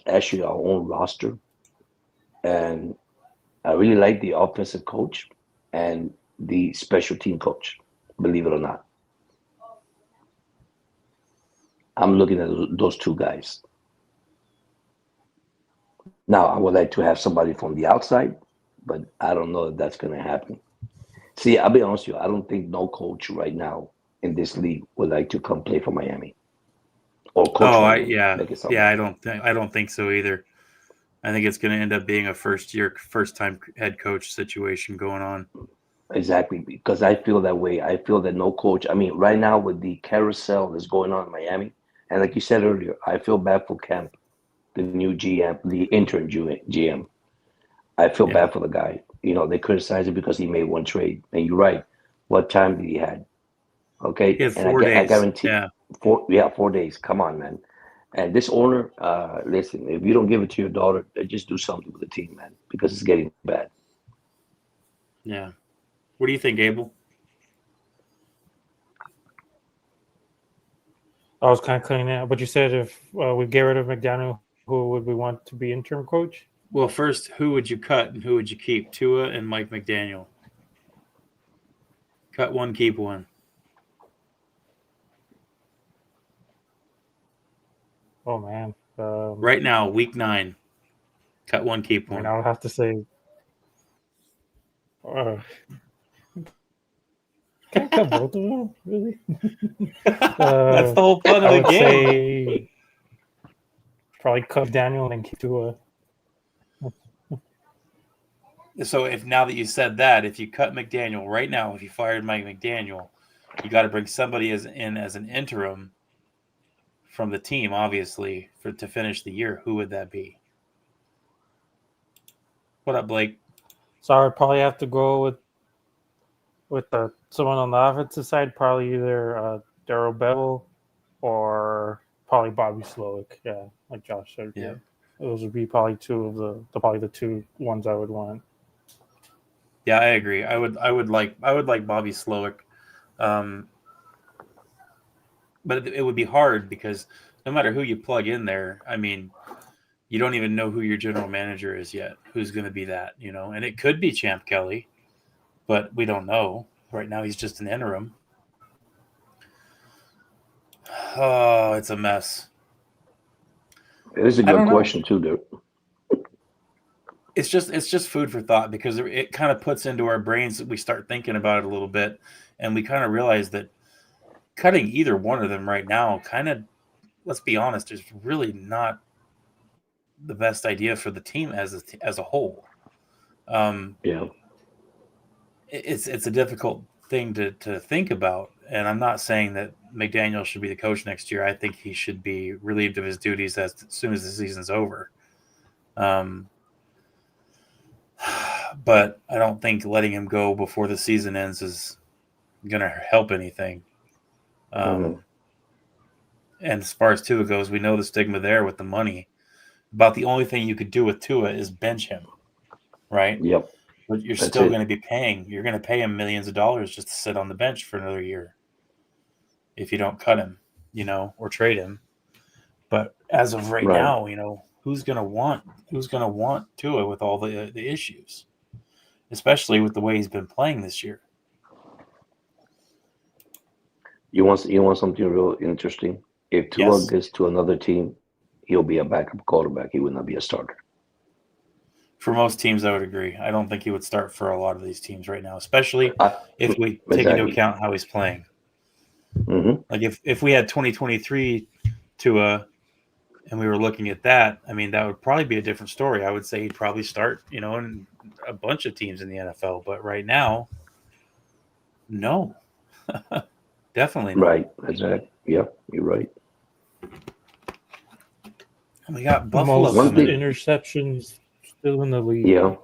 actually our own roster, and I really like the offensive coach and the special team coach, believe it or not. I'm looking at those two guys. Now, I would like to have somebody from the outside, but I don't know if that's going to happen. See, I'll be honest with you. I don't think no coach right now in this league would like to come play for Miami or coach Miami. I don't think so either. I think it's going to end up being a first time head coach situation going on. Exactly, because I feel that way. I feel that no coach. I mean, right now with the carousel that's going on in Miami, and like you said earlier, I feel bad for Kemp, the new GM, the interim GM. I feel bad for the guy. They criticize him because he made one trade, and you're right. What time did he had? Okay, He had and 4 days. I guarantee, Yeah. 4 days. Come on, man. And this owner, listen, if you don't give it to your daughter, just do something with the team, man, because it's getting bad. Yeah. What do you think, Abel? I was kind of cutting out, but you said if we get rid of McDaniel, who would we want to be interim coach? Well, first, who would you cut and who would you keep? Tua and Mike McDaniel. Cut one, keep one. Oh man! Right now, week 9. Cut one, keep one. I'll have to say. Can I cut both of them? Really? That's the whole fun of the game. Say probably cut Daniel and then keep Tua. So if now that you said that, if you cut McDaniel right now, if you fired Mike McDaniel, you got to bring somebody as an interim from the team, obviously, to finish the year. Who would that be? What up, Blake? So I would probably have to go with someone on the offensive side, probably either Darryl Bevel or probably Bobby Slowick. Yeah, like Josh said. Yeah. Those would be probably two of the two ones I would want. Yeah, I agree. I would like Bobby Slowick, but it would be hard because no matter who you plug in there, I mean, you don't even know who your general manager is yet. Who's going to be that? And it could be Champ Kelly, but we don't know. Right now, he's just an interim. Oh, it's a mess. It is a good question too, dude. It's just food for thought because it kind of puts into our brains that we start thinking about it a little bit, and we kind of realize that cutting either one of them right now kind of, let's be honest, is really not the best idea for the team as a whole. It's a difficult thing to think about, and I'm not saying that McDaniel should be the coach next year. I think he should be relieved of his duties as soon as the season's over. But I don't think letting him go before the season ends is going to help anything. And as far as Tua goes, we know the stigma there with the money. About the only thing you could do with Tua is bench him, right? Yep. But you're That's still it. going to be paying. You're going to pay him millions of dollars just to sit on the bench for another year if you don't cut him, or trade him. But as of right Right. now, who's going to want Tua with all the issues, especially with the way he's been playing this year. You want something real interesting? If Tua Yes. gets to another team, he'll be a backup quarterback. He will not be a starter. For most teams, I would agree. I don't think he would start for a lot of these teams right now, especially if we take into Exactly. account how he's playing. Mm-hmm. Like if we had 2023 Tua and we were looking at that, I mean, that would probably be a different story. I would say he'd probably start, in a bunch of teams in the NFL. But right now, no. Definitely not. Right. Exactly. Yeah, you're right. And we got Buffalo Most One coming thing- in. interceptions still in the league. Yeah.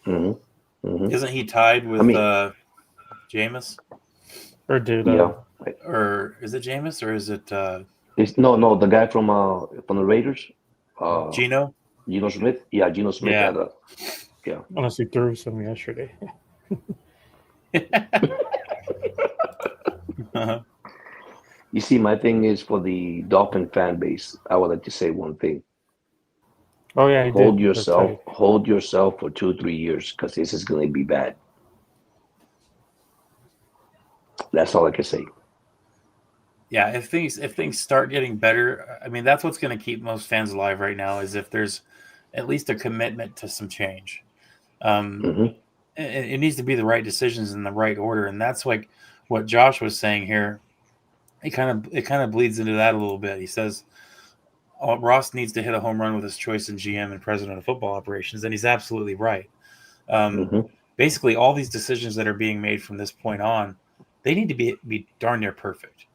Mm-hmm. Mm-hmm. Isn't he tied with Jameis? Or did Yeah. Or is it Jameis or is it It's no the guy from the Raiders. Geno? Geno Smith. Yeah, Geno Smith Yeah. had a honestly threw some yesterday. Uh-huh. You see, my thing is for the Dolphin fan base. I would like to say one thing: Oh yeah, he hold did. yourself for 2-3 years, because this is going to be bad. That's all I can say. Yeah, if things start getting better, I mean, that's what's going to keep most fans alive right now is if there's at least a commitment to some change. Mm-hmm. It needs to be the right decisions in the right order, and that's like what Josh was saying here. It kind of bleeds into that a little bit. He says Ross needs to hit a home run with his choice in GM and president of football operations, and he's absolutely right. Basically, all these decisions that are being made from this point on, they need to be darn near perfect.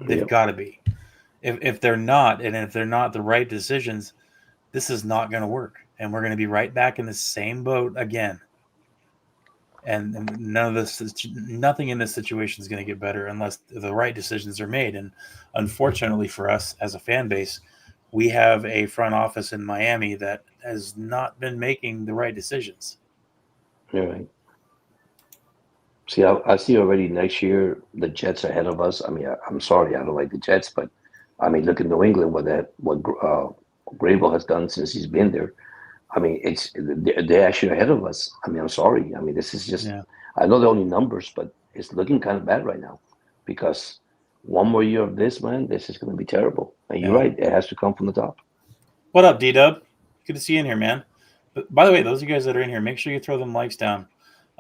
They've got to be. If they're not, and if they're not the right decisions, this is not going to work, and we're going to be right back in the same boat again. And nothing in this situation is going to get better unless the right decisions are made. And unfortunately for us as a fan base, we have a front office in Miami that has not been making the right decisions. You're right. See, I see already next year the Jets ahead of us. I mean, I'm sorry, I don't like the Jets, but I mean, look at New England, what Grable has done since he's been there. I mean, they're actually ahead of us. I mean, I'm sorry. I mean, this is just. Yeah. I know they're only numbers, but it's looking kind of bad right now, because one more year of this, man, this is going to be terrible. And you're right, it has to come from the top. What up, D-Dub? Good to see you in here, man. But by the way, those of you guys that are in here, make sure you throw them likes down.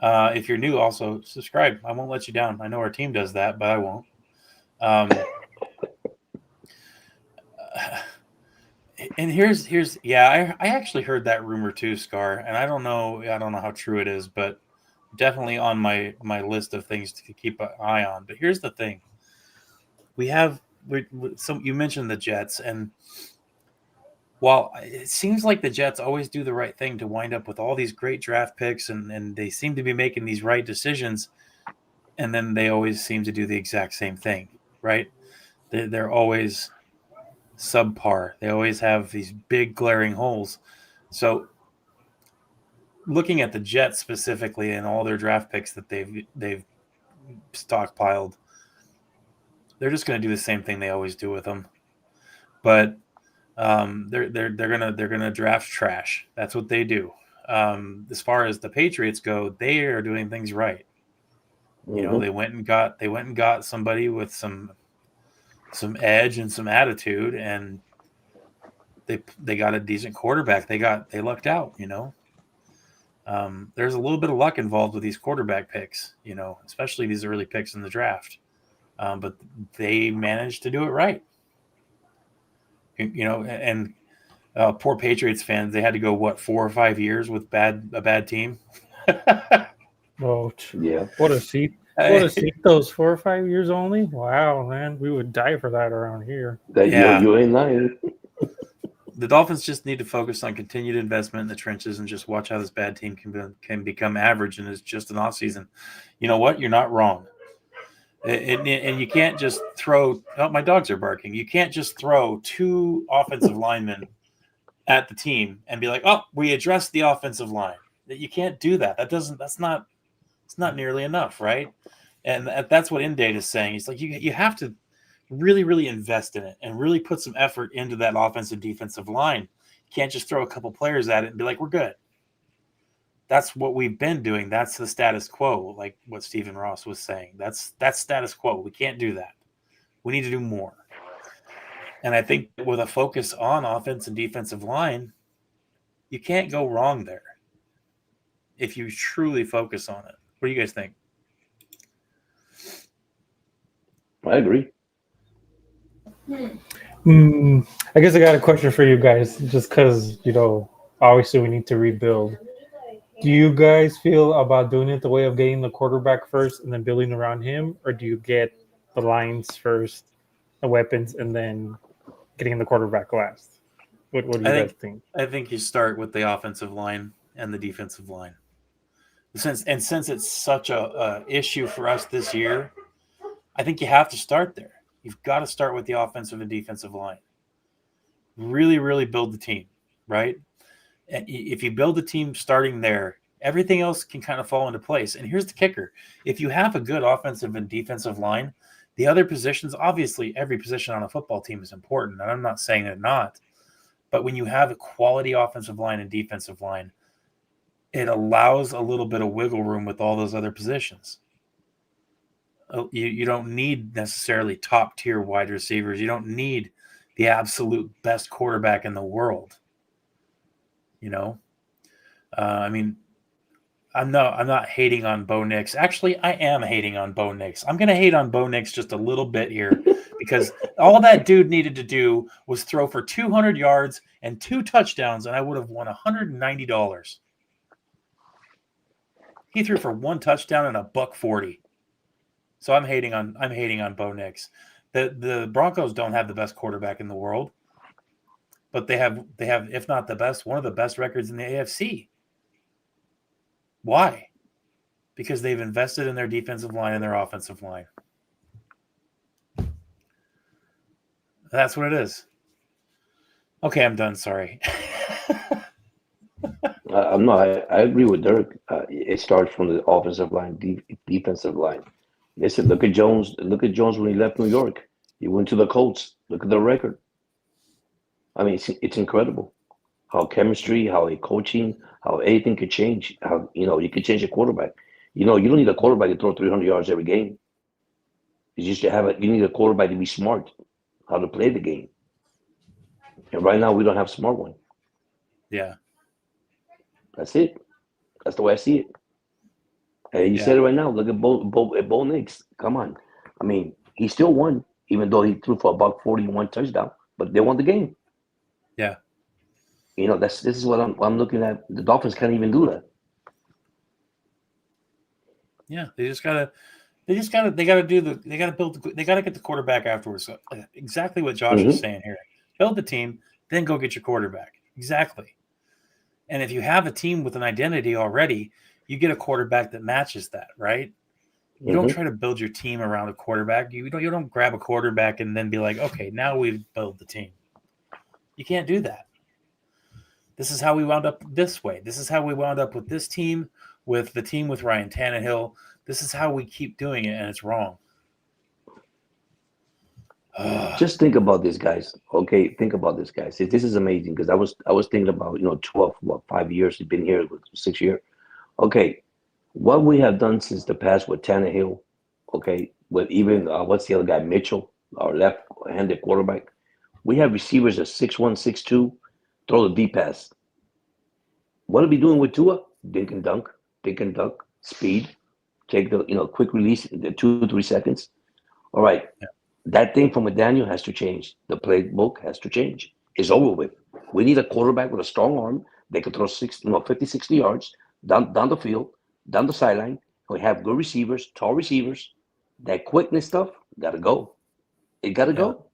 If you're new, also subscribe. I won't let you down. I know our team does that, but I won't. And here's I actually heard that rumor too, Scar, and I don't know how true it is, but definitely on my list of things to keep an eye on. But here's the thing: you mentioned the Jets, and while it seems like the Jets always do the right thing to wind up with all these great draft picks, and they seem to be making these right decisions, and then they always seem to do the exact same thing, right? They're always subpar. They always have these big glaring holes. So looking at the Jets specifically and all their draft picks that they've stockpiled, they're just going to do the same thing they always do with them. But they're gonna draft trash. That's what they do. As far as the Patriots go, they are doing things right. You know, they went and got somebody with some edge and some attitude, and they got a decent quarterback. They lucked out, you know. There's a little bit of luck involved with these quarterback picks, you know, especially these early picks in the draft. But they managed to do it right. You know, and poor Patriots fans, they had to go 4 or 5 years with a bad team. Oh, Yeah. what a seat! What a seat! Those 4 or 5 years only. Wow, man, we would die for that around here. You ain't lying. The Dolphins just need to focus on continued investment in the trenches and just watch how this bad team can become average, and it's just an off season. You know what? You're not wrong. And you can't just throw. Oh, my dogs are barking. You can't just throw 2 offensive linemen at the team and be like, "Oh, we addressed the offensive line." You can't do that. It's not nearly enough, right? And that's what Indate is saying. It's like you have to really, really invest in it and really put some effort into that offensive defensive line. You can't just throw a couple players at it and be like, we're good. That's what we've been doing. That's the status quo, like what Stephen Ross was saying. That's status quo. We can't do that. We need to do more. And I think with a focus on offense and defensive line, you can't go wrong there if you truly focus on it. What do you guys think? I agree. I guess I got a question for you guys, just because, obviously we need to rebuild. Do you guys feel about doing it the way of getting the quarterback first and then building around him, or do you get the lines first, the weapons, and then getting the quarterback last? What do you guys think? I think you start with the offensive line and the defensive line. Since it's such a issue for us this year, I think you have to start there. You've got to start with the offensive and defensive line. Really, really build the team, right? And if you build the team starting there, everything else can kind of fall into place. And here's the kicker. If you have a good offensive and defensive line, the other positions, obviously every position on a football team is important, and I'm not saying they're not. But when you have a quality offensive line and defensive line, it allows a little bit of wiggle room with all those other positions. You don't need necessarily top-tier wide receivers. You don't need the absolute best quarterback in the world. I'm not hating on Bo Nix. Actually, I am hating on Bo Nix. I'm going to hate on Bo Nix just a little bit here because all that dude needed to do was throw for 200 yards and 2 touchdowns, and I would have won $190. He threw for 1 touchdown and $140. So I'm hating on Bo Nix. The Broncos don't have the best quarterback in the world, but they have, if not the best, one of the best records in the AFC. Why? Because they've invested in their defensive line and their offensive line. That's what it is. Okay, I'm done. Sorry. I agree with Dirk. It starts from the offensive line, defensive line. Listen, look at Jones. Look at Jones when he left New York. He went to the Colts. Look at the record. I mean, it's incredible how chemistry, how a coaching, how anything could change. How you could change a quarterback. You don't need a quarterback to throw 300 yards every game. You just you need a quarterback to be smart, how to play the game. And right now we don't have a smart one. Yeah. That's it. That's the way I see it. And you said it right now. Look at Bo Nix. Come on. I mean, he still won, even though he threw for $141 touchdown. But they won the game. Yeah. This is what I'm looking at. The Dolphins can't even do that. Yeah, they gotta get the quarterback afterwards. So exactly what Josh is saying here. Build the team, then go get your quarterback. Exactly. And if you have a team with an identity already, you get a quarterback that matches that, right? You don't try to build your team around a quarterback. You don't grab a quarterback and then be like, okay, now we've built the team. You can't do that. This is how we wound up this way. This is how we wound up with this team, with the team with Ryan Tannehill. This is how we keep doing it, and it's wrong. Just think about this, guys. Okay, think about this, guys. This is amazing because I was thinking about 5 years he's been here, 6 years. Okay, what we have done since the past with Tannehill, okay, with even what's the other guy, Mitchell, our left-handed quarterback. We have receivers at 6'1", 6'2", throw the deep pass. What are we doing with Tua? Dink and dunk, speed, take the quick release, the 2-3 seconds. All right. Yeah. That thing from McDaniel has to change. The playbook has to change. It's over with. We need a quarterback with a strong arm. They can throw 50, 60 yards down the field, down the sideline. We have good receivers, tall receivers. That quickness stuff got to go. It got to go.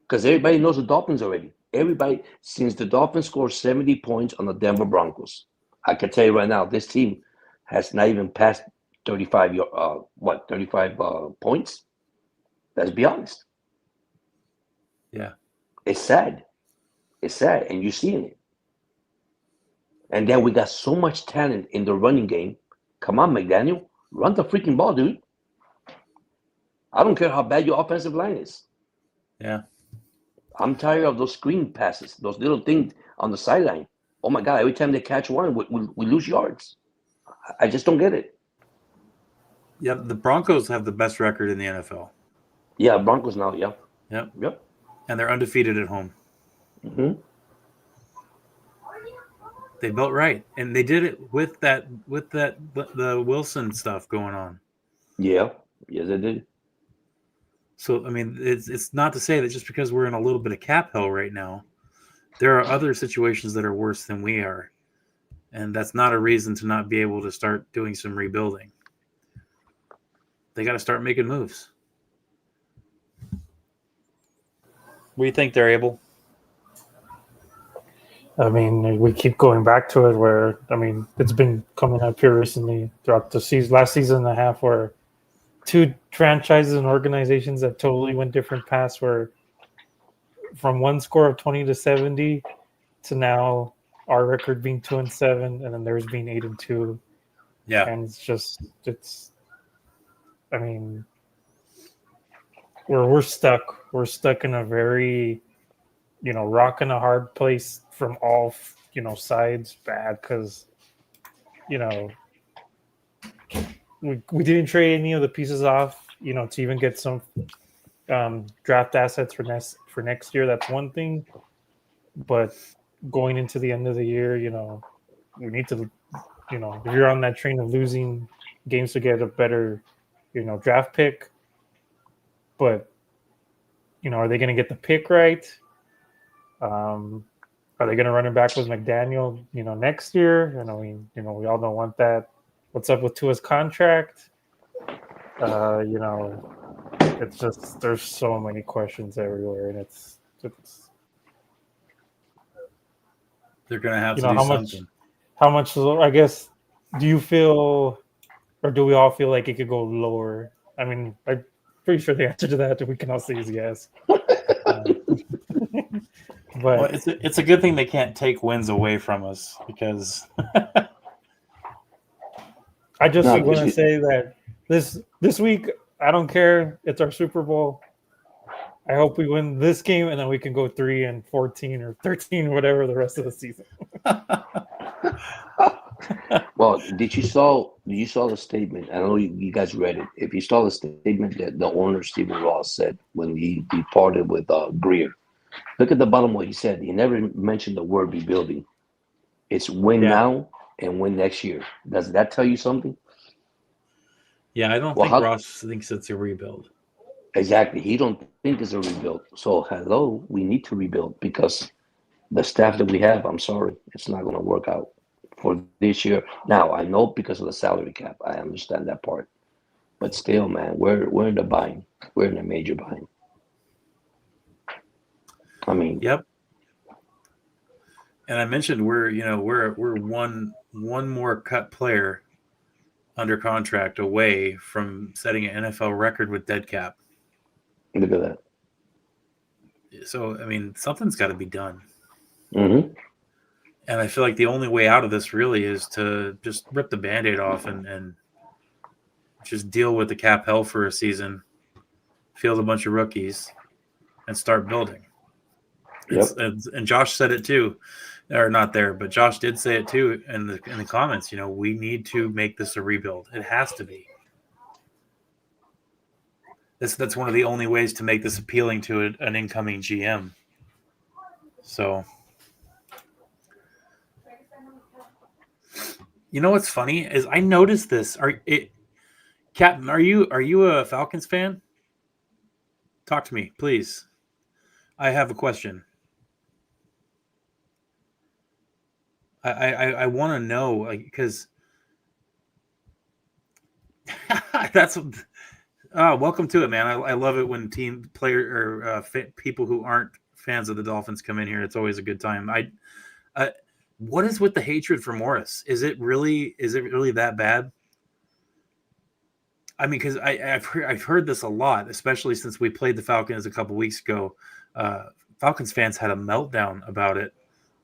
Because everybody knows the Dolphins already. Everybody, since the Dolphins scored 70 points on the Denver Broncos, I can tell you right now, this team has not even passed 35 points. Let's be honest. Yeah. It's sad. It's sad, and you're seeing it. And then we got so much talent in the running game. Come on, McDaniel, run the freaking ball, dude. I don't care how bad your offensive line is. Yeah. I'm tired of those screen passes, those little things on the sideline. Oh my God, every time they catch one, we lose yards. I just don't get it. Yeah, the Broncos have the best record in the NFL. Yeah, Broncos now, yeah. Yep. And they're undefeated at home. Mm-hmm. They built right, and they did it with the Wilson stuff going on. Yeah, yes, they did. So I mean, it's not to say that just because we're in a little bit of cap hell right now, there are other situations that are worse than we are, and that's not a reason to not be able to start doing some rebuilding. They got to start making moves. What do you think they're able? I mean, we keep going back to it where, I mean, it's been coming up here recently throughout the season, last season and a half, where two franchises and organizations that totally went different paths were from one score of 20-70 to now our record being 2-7 and then theirs being 8-2. Yeah. And I mean, we're stuck. We're stuck in a very, rock and a hard place from all, sides bad because, we didn't trade any of the pieces off, to even get some draft assets for next year. That's one thing. But going into the end of the year, we need to, if you're on that train of losing games to get a better, draft pick, but, are they going to get the pick right? Are they going to run it back with McDaniel, next year? We all don't want that. What's up with Tua's contract? It's just, there's so many questions everywhere, and it's they're going to have to do something. How much, I guess, do you feel, or do we all feel like it could go lower? I mean, I'm pretty sure the answer to that we can all say is yes. But it's a good thing they can't take wins away from us because I just want to say that this week, I don't care. It's our Super Bowl. I hope we win this game and then we can go 3-14 or 13, whatever the rest of the season. Well, did you saw the statement? I know you guys read it. If you saw the statement that the owner Stephen Ross said when he departed with Greer, look at the bottom what he said. He never mentioned the word rebuilding. It's win now and win next year. Does that tell you something? Yeah, I don't think Ross thinks it's a rebuild. Exactly. He don't think it's a rebuild. So hello, we need to rebuild because the staff that we have, I'm sorry, it's not going to work out for this year. Now I know because of the salary cap, I understand that part, but still, man, we're in the bind. We're in a major bind. I mean, yep. And I mentioned we're one more cut player under contract away from setting an NFL record with dead cap. Look at that. So I mean, something's got to be done. Mm-hmm. And I feel like the only way out of this really is to just rip the Band-Aid off and just deal with the cap hell for a season, field a bunch of rookies, and start building. Yep. And Josh said it too, or not there, but Josh did say it too in the comments. We need to make this a rebuild. It has to be. That's one of the only ways to make this appealing to an incoming GM. So, what's funny is I noticed this. Captain, are you a Falcons fan? Talk to me, please. I have a question. I want to know, because that's welcome to it, man. I love it when team player or people who aren't fans of the Dolphins come in here. It's always a good time. What is with the hatred for Morris? Is it really that bad? I mean, because I've heard this a lot, especially since we played the Falcons a couple weeks ago. Falcons fans had a meltdown about it.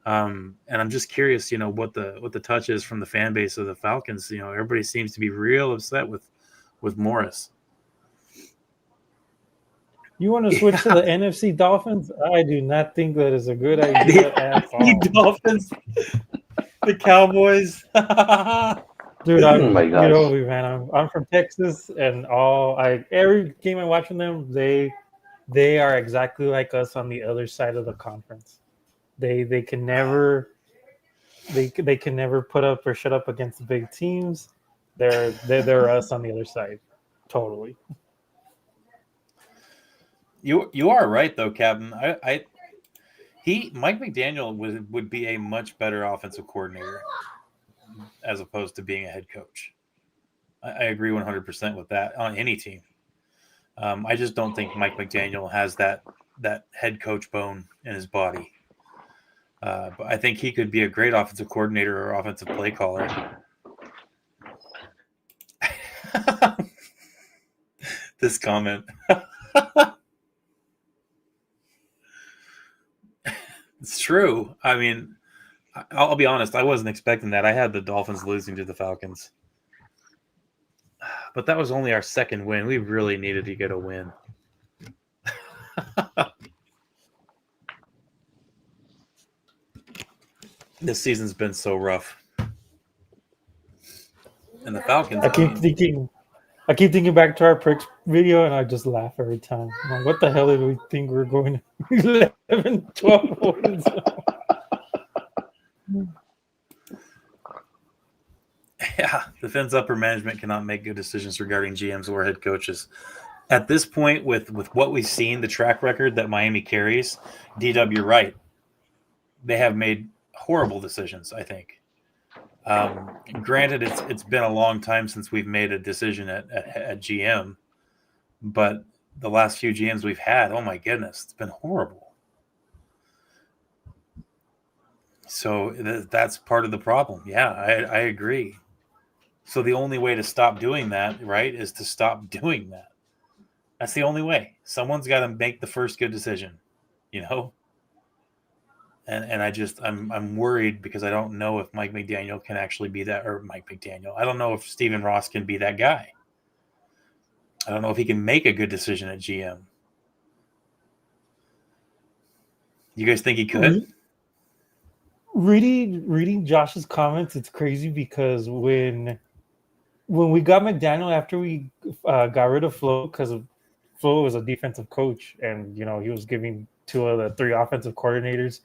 And I'm just curious, what the touch is from the fan base of the Falcons. Everybody seems to be real upset with Morris. You want to switch to the NFC Dolphins? I do not think that is a good idea at all. Dolphins, the Cowboys. Dude, Oh my gosh. Man, I'm from Texas, and every game I watch from them, they are exactly like us on the other side of the conference. They can never they can never put up or shut up against the big teams. They're us on the other side, totally. You are right though, Captain. Mike McDaniel would be a much better offensive coordinator as opposed to being a head coach. I agree 100% with that on any team. I just don't think Mike McDaniel has that head coach bone in his body. But I think he could be a great offensive coordinator or offensive play caller. This comment. It's true. I mean, I'll be honest. I wasn't expecting that. I had the Dolphins losing to the Falcons. But that was only our second win. We really needed to get a win. This season's been so rough. And the Falcons. I keep thinking back to our pricks video, and I just laugh every time. I'm like, what the hell did we think we were going 11, 12 wins? Yeah, the Fins upper management cannot make good decisions regarding GMs or head coaches. At this point, with what we've seen, the track record that Miami carries, DW, you're right. They have made horrible decisions, I think. Granted, it's been a long time since we've made a decision at GM, but the last few GMs we've had, oh my goodness, it's been horrible. So that's part of the problem. Yeah, I agree. So the only way to stop doing that, right, is to stop doing that. That's the only way. Someone's got to make the first good decision, And I'm worried because I don't know if Mike McDaniel can actually be that, or Mike McDaniel. I don't know if Stephen Ross can be that guy. I don't know if he can make a good decision at GM. You guys think he could? Reading Josh's comments, it's crazy because when we got McDaniel after we got rid of Flo, because Flo was a defensive coach, and he was giving 2 of the 3 offensive coordinators.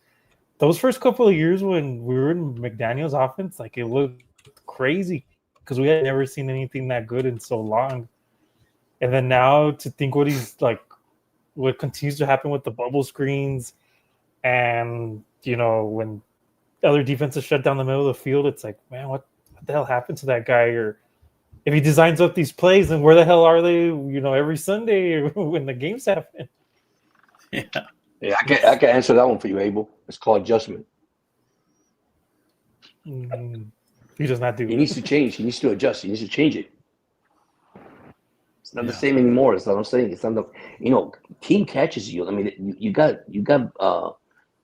Those first couple of years when we were in McDaniel's offense, like, it looked crazy because we had never seen anything that good in so long. And then now to think what continues to happen with the bubble screens, and when other defenses shut down the middle of the field, it's like, man, what the hell happened to that guy? Or if he designs up these plays, then where the hell are they? Every Sunday when the games happen. Yeah. Yeah, I can answer that one for you, Abel. It's called adjustment. He does not do. He needs to change. He needs to adjust. He needs to change it. It's not the same anymore. That's what I'm saying. It's not the team catches you. I mean, you got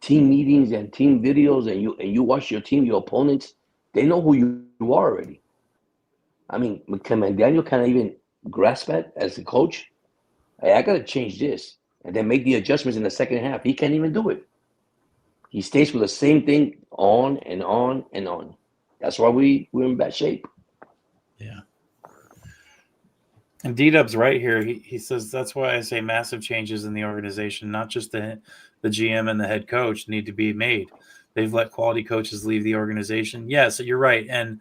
team meetings and team videos, and you watch your team, your opponents. They know who you are already. I mean, can McDaniel kind of even grasp that as a coach? Hey, I got to change this. And then make the adjustments in the second half. He can't even do it. He stays with the same thing on and on and on. That's why we're in bad shape. Yeah. And D-Dub's right here. He says that's why I say massive changes in the organization, not just the GM and the head coach, need to be made. They've let quality coaches leave the organization. Yeah, so you're right. And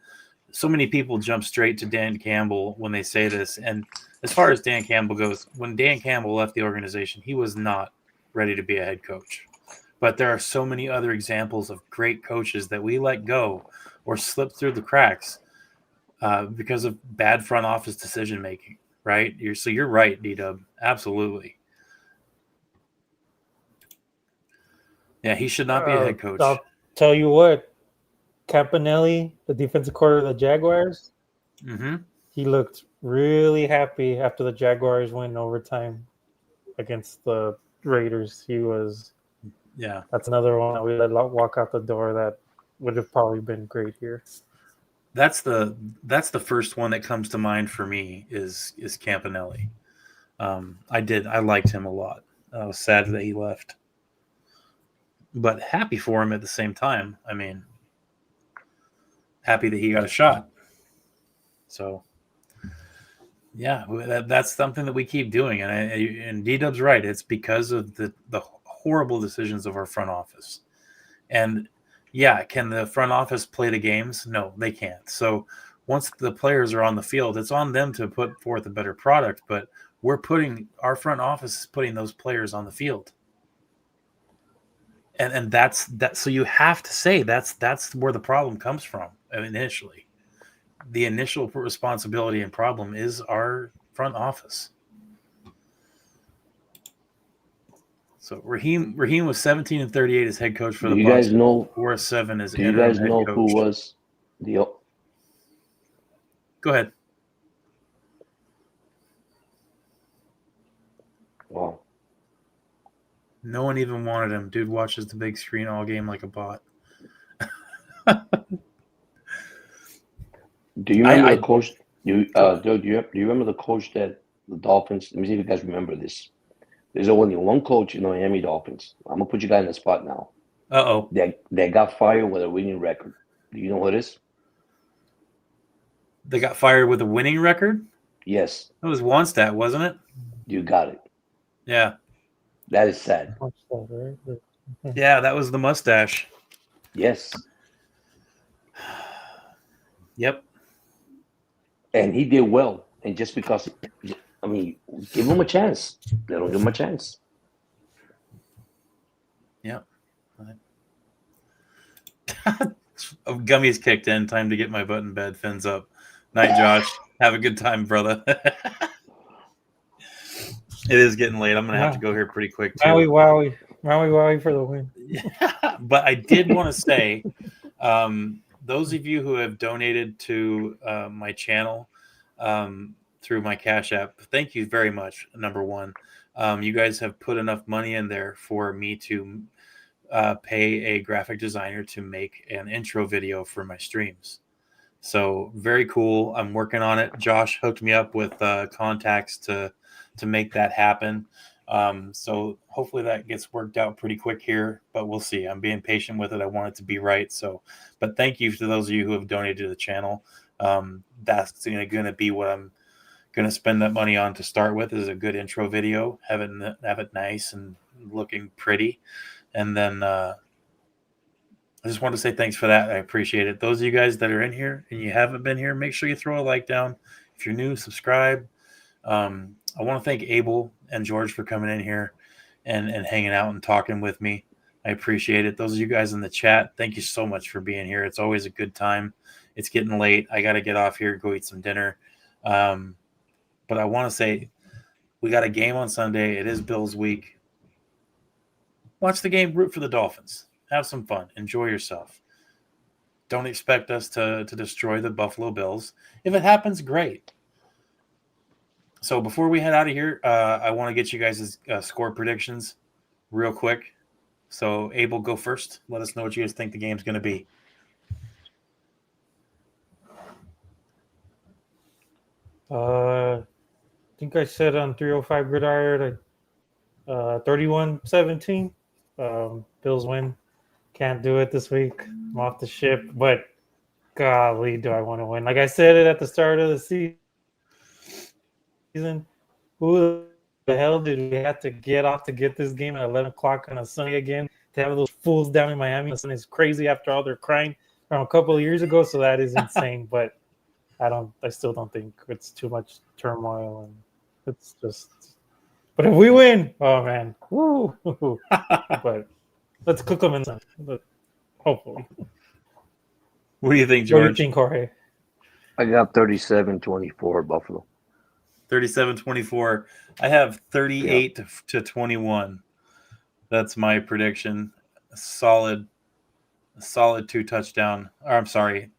so many people jump straight to Dan Campbell when they say this. And as far as Dan Campbell goes, when Dan Campbell left the organization, he was not ready to be a head coach. But there are so many other examples of great coaches that we let go or slip through the cracks because of bad front office decision making, right? You're right, D-Dub. Absolutely. Yeah, he should not be a head coach. I'll tell you what, Campanelli, the defensive coordinator of the Jaguars, he looked really happy after the Jaguars win overtime against the Raiders. He was Yeah. That's another one that we let walk out the door that would have probably been great here. That's the first one that comes to mind for me is Campanelli. I liked him a lot. I was sad that he left, but happy for him at the same time. I mean, happy that he got a shot. So, yeah, that's something that we keep doing, and D-Dub's right. It's because of the horrible decisions of our front office. And yeah, can the front office play the games? No, they can't. So once the players are on the field, it's on them to put forth a better product. But our front office is putting those players on the field. And that's that. So you have to say that's where the problem comes from initially. The initial responsibility and problem is our front office. So Raheem was 17 and 38 as head coach for Do the you Bucks. guys know? 4-7 as Do you interim guys head know coach. who was the? Go ahead. Wow. No one even wanted him. Dude watches the big screen all game like a bot. Do you remember I the coach? Do you remember the coach that the Dolphins? Let me see if you guys remember this. There's only one coach in the Miami Dolphins. I'm gonna put you guys in the spot now. Uh-oh. That got fired with a winning record. Do you know who it is? They got fired with a winning record? Yes, That was Wannstedt, wasn't it? you got it. Yeah. That is sad. Yeah, that was the mustache. Yes. Yep. And he did well. And just because, I mean, give him a chance. They don't give him a chance. Yep. Gummy's kicked in. Time to get my butt in bed. Fins up. Night, Josh. Have a good time, brother. It is getting late. I'm going to have to go here pretty quick, too. Maui for the win. But I did want to say, those of you who have donated to my channel through my Cash App, thank you very much, number one. You guys have put enough money in there for me to pay a graphic designer to make an intro video for my streams. So very cool. I'm working on it. Josh hooked me up with contacts to make that happen. So hopefully that gets worked out pretty quick here, but we'll see. I'm being patient with it. I want it to be right. So, but thank you to those of you who have donated to the channel. That's going to be what I'm going to spend that money on to start with, is a good intro video, have it nice and looking pretty. And then, I just want to say thanks for that. I appreciate it. Those of you guys that are in here and you haven't been here, make sure you throw a like down. If you're new, subscribe. I want to thank Abel and George for coming in here and hanging out and talking with me. I appreciate it. Those of you guys in the chat, thank you so much for being here. It's always a good time. It's getting late. I got to get off here, go eat some dinner. But I want to say we got a game on Sunday. It is Bills week. Watch the game, root for the Dolphins. Have some fun. Enjoy yourself. Don't expect us to destroy the Buffalo Bills. If it happens, great. So before we head out of here, I want to get you guys' score predictions real quick. So Abel, go first. Let us know what you guys think the game's going to be. I think I said on 305 Gridiron, 31-17. Bills win. Can't do it this week. I'm off the ship, but golly, do I want to win. Like I said it at the start of the season, who the hell did we have to get off to get this game at 11 o'clock on a Sunday again? To have those fools down in Miami, listen, is crazy after all their crying from a couple of years ago, so that is insane. But I still don't think it's too much turmoil, and it's just. But if we win, oh man, woo! But let's cook them in some, hopefully. What do you think, What do George? you think, Jorge? I got 37-24 Buffalo. 37-24. I have 38 to 21. That's my prediction. A solid 2 touchdown. Or I'm sorry,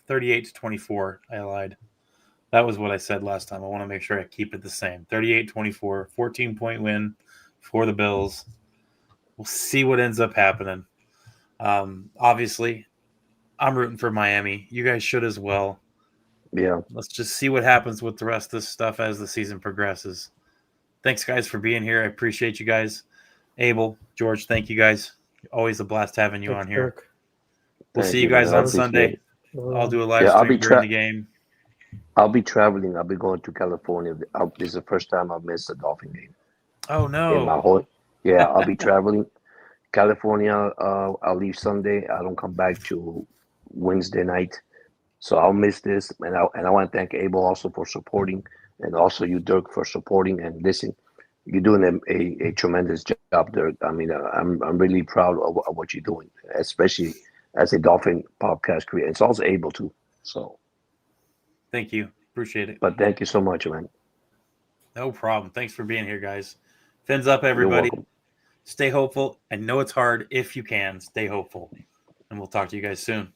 38-24. I lied. That was what I said last time. I want to make sure I keep it the same. 38-24, 14-point win for the Bills. We'll see what ends up happening. Obviously, I'm rooting for Miami. You guys should as well. Yeah. Let's just see what happens with the rest of this stuff as the season progresses. Thanks, guys, for being here. I appreciate you guys. Abel, George, thank you guys. Always a blast having you on here. We'll Thank see you man. guys I on appreciate Sunday. it. I'll do a live Yeah, stream during the game. I'll be traveling. I'll be going to California. This is the first time I've missed a Dolphin game. Oh, In my no. whole, yeah, I'll be traveling. California, I'll leave Sunday. I don't come back till Wednesday night. So I'll miss this. And I want to thank Abel also for supporting, and also you, Dirk, for supporting and listen. You're doing a tremendous job, Dirk. I mean, I'm really proud of what you're doing, especially as a Dolphin podcast creator. It's also Abel too. So Thank you. Appreciate it. but thank you so much, man. No problem. Thanks for being here, guys. Fins up, You're everybody. welcome. Stay hopeful. I know it's hard. If you can, stay hopeful. And we'll talk to you guys soon.